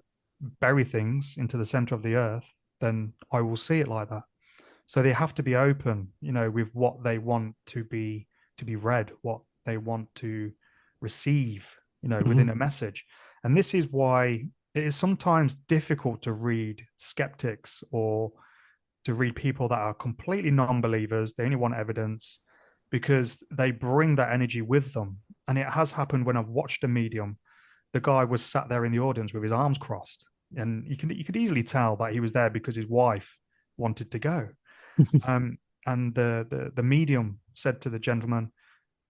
bury things into the center of the earth, then I will see it like that. So they have to be open, with what they want to be read, what they want to receive, Hmm. within a message. And this is why it is sometimes difficult to read skeptics, or to read people that are completely non-believers. They only want evidence, because they bring that energy with them. And it has happened when I've watched a medium. The guy was sat there in the audience with his arms crossed, and you could easily tell that he was there because his wife wanted to go. Um, and the medium said to the gentleman,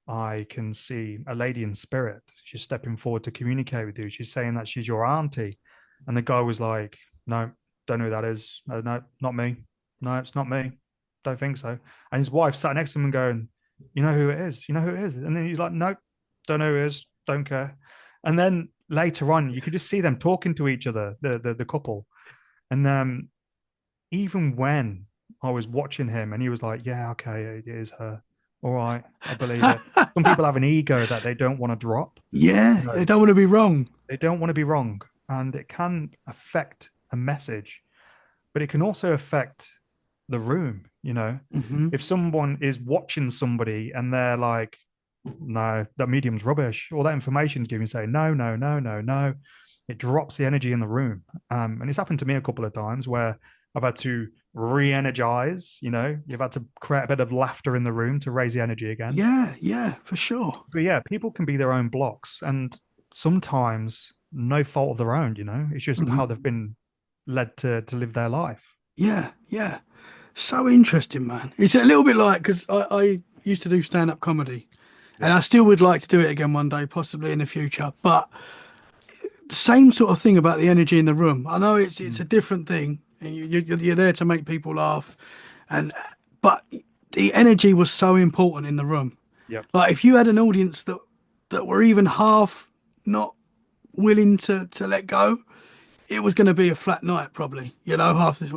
"I can see a lady in spirit. She's stepping forward to communicate with you. She's saying that she's your auntie." And the guy was like, "No, don't know who that is. No, no, not me. No, it's not me. Don't think so." And his wife sat next to him and going, "You know who it is? You know who it is?" And then he's like, "Nope, don't know who it is. Don't care." And then later on, you could just see them talking to each other, the couple. And even when I was watching him and he was like, "Yeah, okay, it is her. All right, I believe it." Some people have an ego that they don't want to drop. Yeah, You know, they don't want to be wrong. they don't want to be wrong. And it can affect a message, but it can also affect the room. Hmm. If someone is watching somebody and they're like, "No, that medium's rubbish," all that information's giving, say, "No, no, no, no, no," it drops the energy in the room. And it's happened to me a couple of times where I've had to re-energize. You've had to create a bit of laughter in the room to raise the energy again. Yeah, yeah, for sure. But yeah, people can be their own blocks, and sometimes no fault of their own. It's just Hmm. how they've been led to live their life. Yeah, yeah. So interesting, man. It's a little bit like, because I used to do stand-up comedy, and Yep. I still would like to do it again one day, possibly in the future. But same sort of thing about the energy in the room. I know it's Mm. a different thing, and you're there to make people laugh, and but the energy was so important in the room. Yep. Like if you had an audience that were even half not willing to let go, it was going to be a flat night probably, half this,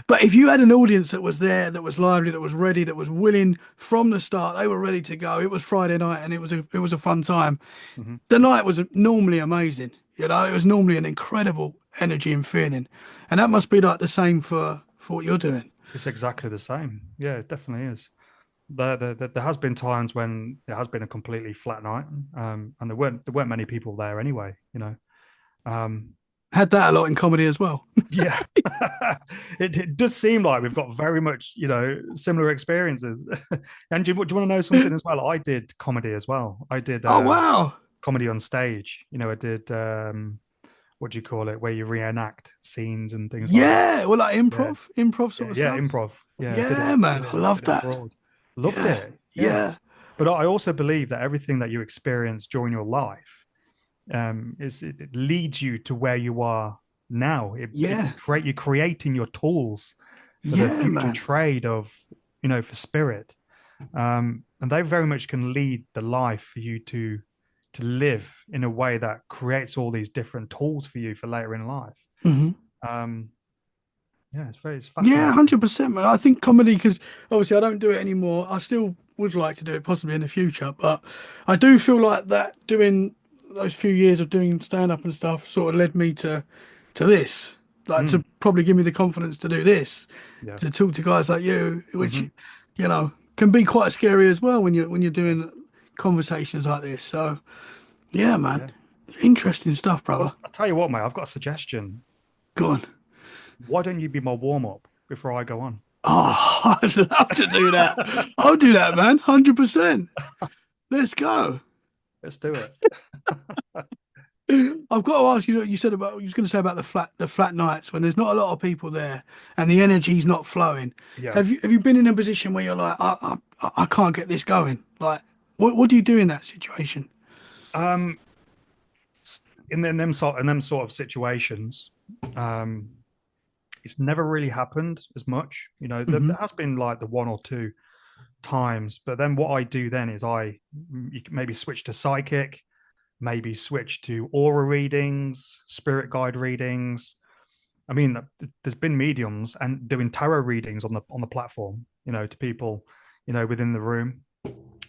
but if you had an audience that was there, that was lively, that was ready, that was willing from the start, they were ready to go. It was Friday night and it was a fun time. Hmm. The night was normally amazing. It was normally an incredible energy and feeling, and that must be like the same for what you're doing. It's exactly the same. Yeah, it definitely is. There has been times when it has been a completely flat night, and there weren't many people there anyway. Um, Had that a lot in comedy as well. Yeah, it does seem like we've got very much, similar experiences. And do you want to know something as well? I did comedy as well. I did Oh wow. comedy on stage. I did what do you call it, where you reenact scenes and things like that. Yeah, well, like Yeah, improv sort yeah, of yeah. stuff. Improv. Yeah, Yeah, man, I love did it that. abroad. Loved Yeah, it. Yeah, yeah, but I also believe that everything that you experience during your life it leads you to where you are now. yeah, You're creating your tools for the yeah, future man. trade of, for spirit. And they very much can lead the life for you to live in a way that creates all these different tools for you for later in life. Hmm. Um, yeah, it's Yeah, fascinating. 100%, man. I think comedy, because obviously I don't do it anymore. I still would like to do it possibly in the future, but I do feel like that doing those few years of doing stand up and stuff sort of led me to this, like to Mm, probably give me the confidence to do this, yeah. to talk to guys like you, which Hmm. can be quite scary as well when you're doing conversations like this. So yeah, man, Yeah. interesting stuff, Well, brother. I'll tell you what, mate, I've got a suggestion. Go on. Why don't you be my warm up before I go on? Oh, I'd love to do that. I'll do that, man. 100%. Let's go. Let's do it. I've got to ask you what you said about, you was going to say about the flat nights when there's not a lot of people there and the energy's not flowing. Yeah. Have you been in a position where you're like, I can't get this going? Like, what do you do in that situation? Um, in them sort of situations, um, it's never really happened as much. Hmm. There has been like the one or two times, but then what I do then is you can maybe switch to psychic, maybe switch to aura readings, spirit guide readings. I mean, there's been mediums and doing tarot readings on the platform, to people, within the room.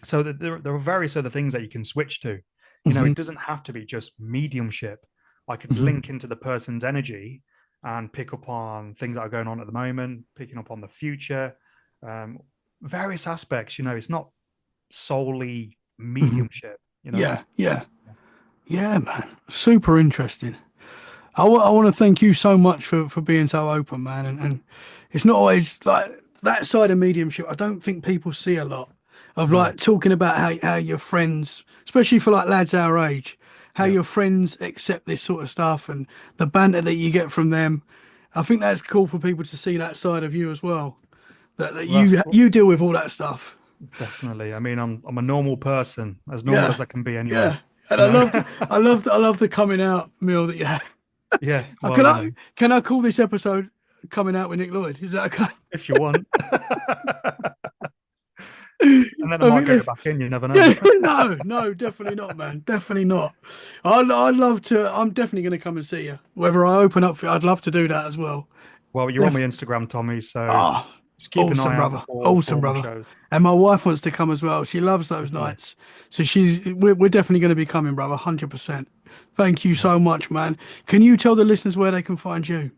So that there are various other things that you can switch to. Hmm. It doesn't have to be just mediumship. I could Hmm. link into the person's energy and pick up on things that are going on at the moment, picking up on the future, um, various aspects. It's not solely Hmm. mediumship. Yeah, yeah, yeah, man. Super interesting. I want to thank you so much for being so open, man. And it's not always like that side of mediumship. I don't think people see a lot of No, like talking about how your friends, especially for like lads our age, how yeah. your friends accept this sort of stuff and the banter that you get from them. I think that's cool for people to see that side of you as well. That Well, that's you deal with all that stuff. definitely. I mean, I'm a normal person, as normal Yeah, as I can be anyway. yeah. And You know. I love the coming out meal that you have. Yeah. Uh, Well, can I call this episode coming out with Nick Lloyd? Is that okay? if you want, and then I I might think go that, back in. You never know. yeah, no, definitely not, man. Definitely not. I'd love to. I'm definitely going to come and see you. Whether I open up for you, I'd love to do that as well. Well, you're on my Def Instagram, Tommy, so Ah, just keep an awesome, eye out brother. for Awesome, all my brother. shows. And my wife wants to come as well. She loves those Definitely. nights. So we're definitely going to be coming, brother. 100%. Thank you Yeah. so much, man. Can you tell the listeners where they can find you?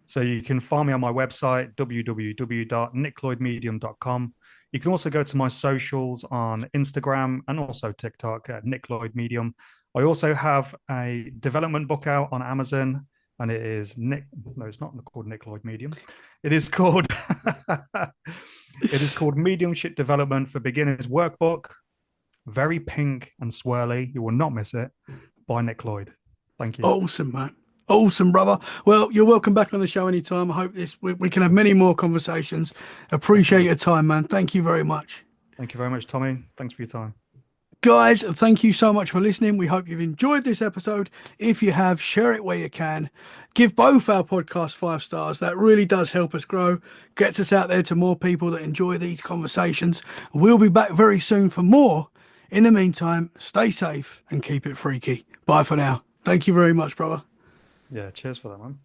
So you can find me on my website, www.nicklloydmedium.com. You can also go to my socials on Instagram and also TikTok at Nick Lloyd Medium. I also have a development book out on Amazon, and it is Nick. No, it's not called Nick Lloyd Medium. It is called it is called Mediumship Development for Beginners Workbook. Very pink and swirly. You will not miss it. By Nick Lloyd. Thank you. Awesome, man. Awesome, brother. Well, you're welcome back on the show anytime. I hope we can have many more conversations. Appreciate Definitely. your time, man. Thank you very much. Thank you very much, Tommy. Thanks for your time. Guys, thank you so much for listening. We hope you've enjoyed this episode. If you have, share it where you can. Give both our podcasts 5 stars. That really does help us grow, gets us out there to more people that enjoy these conversations. We'll be back very soon for more. In the meantime, stay safe and keep it freaky. Bye for now. Thank you very much, brother. Yeah, cheers for that, man.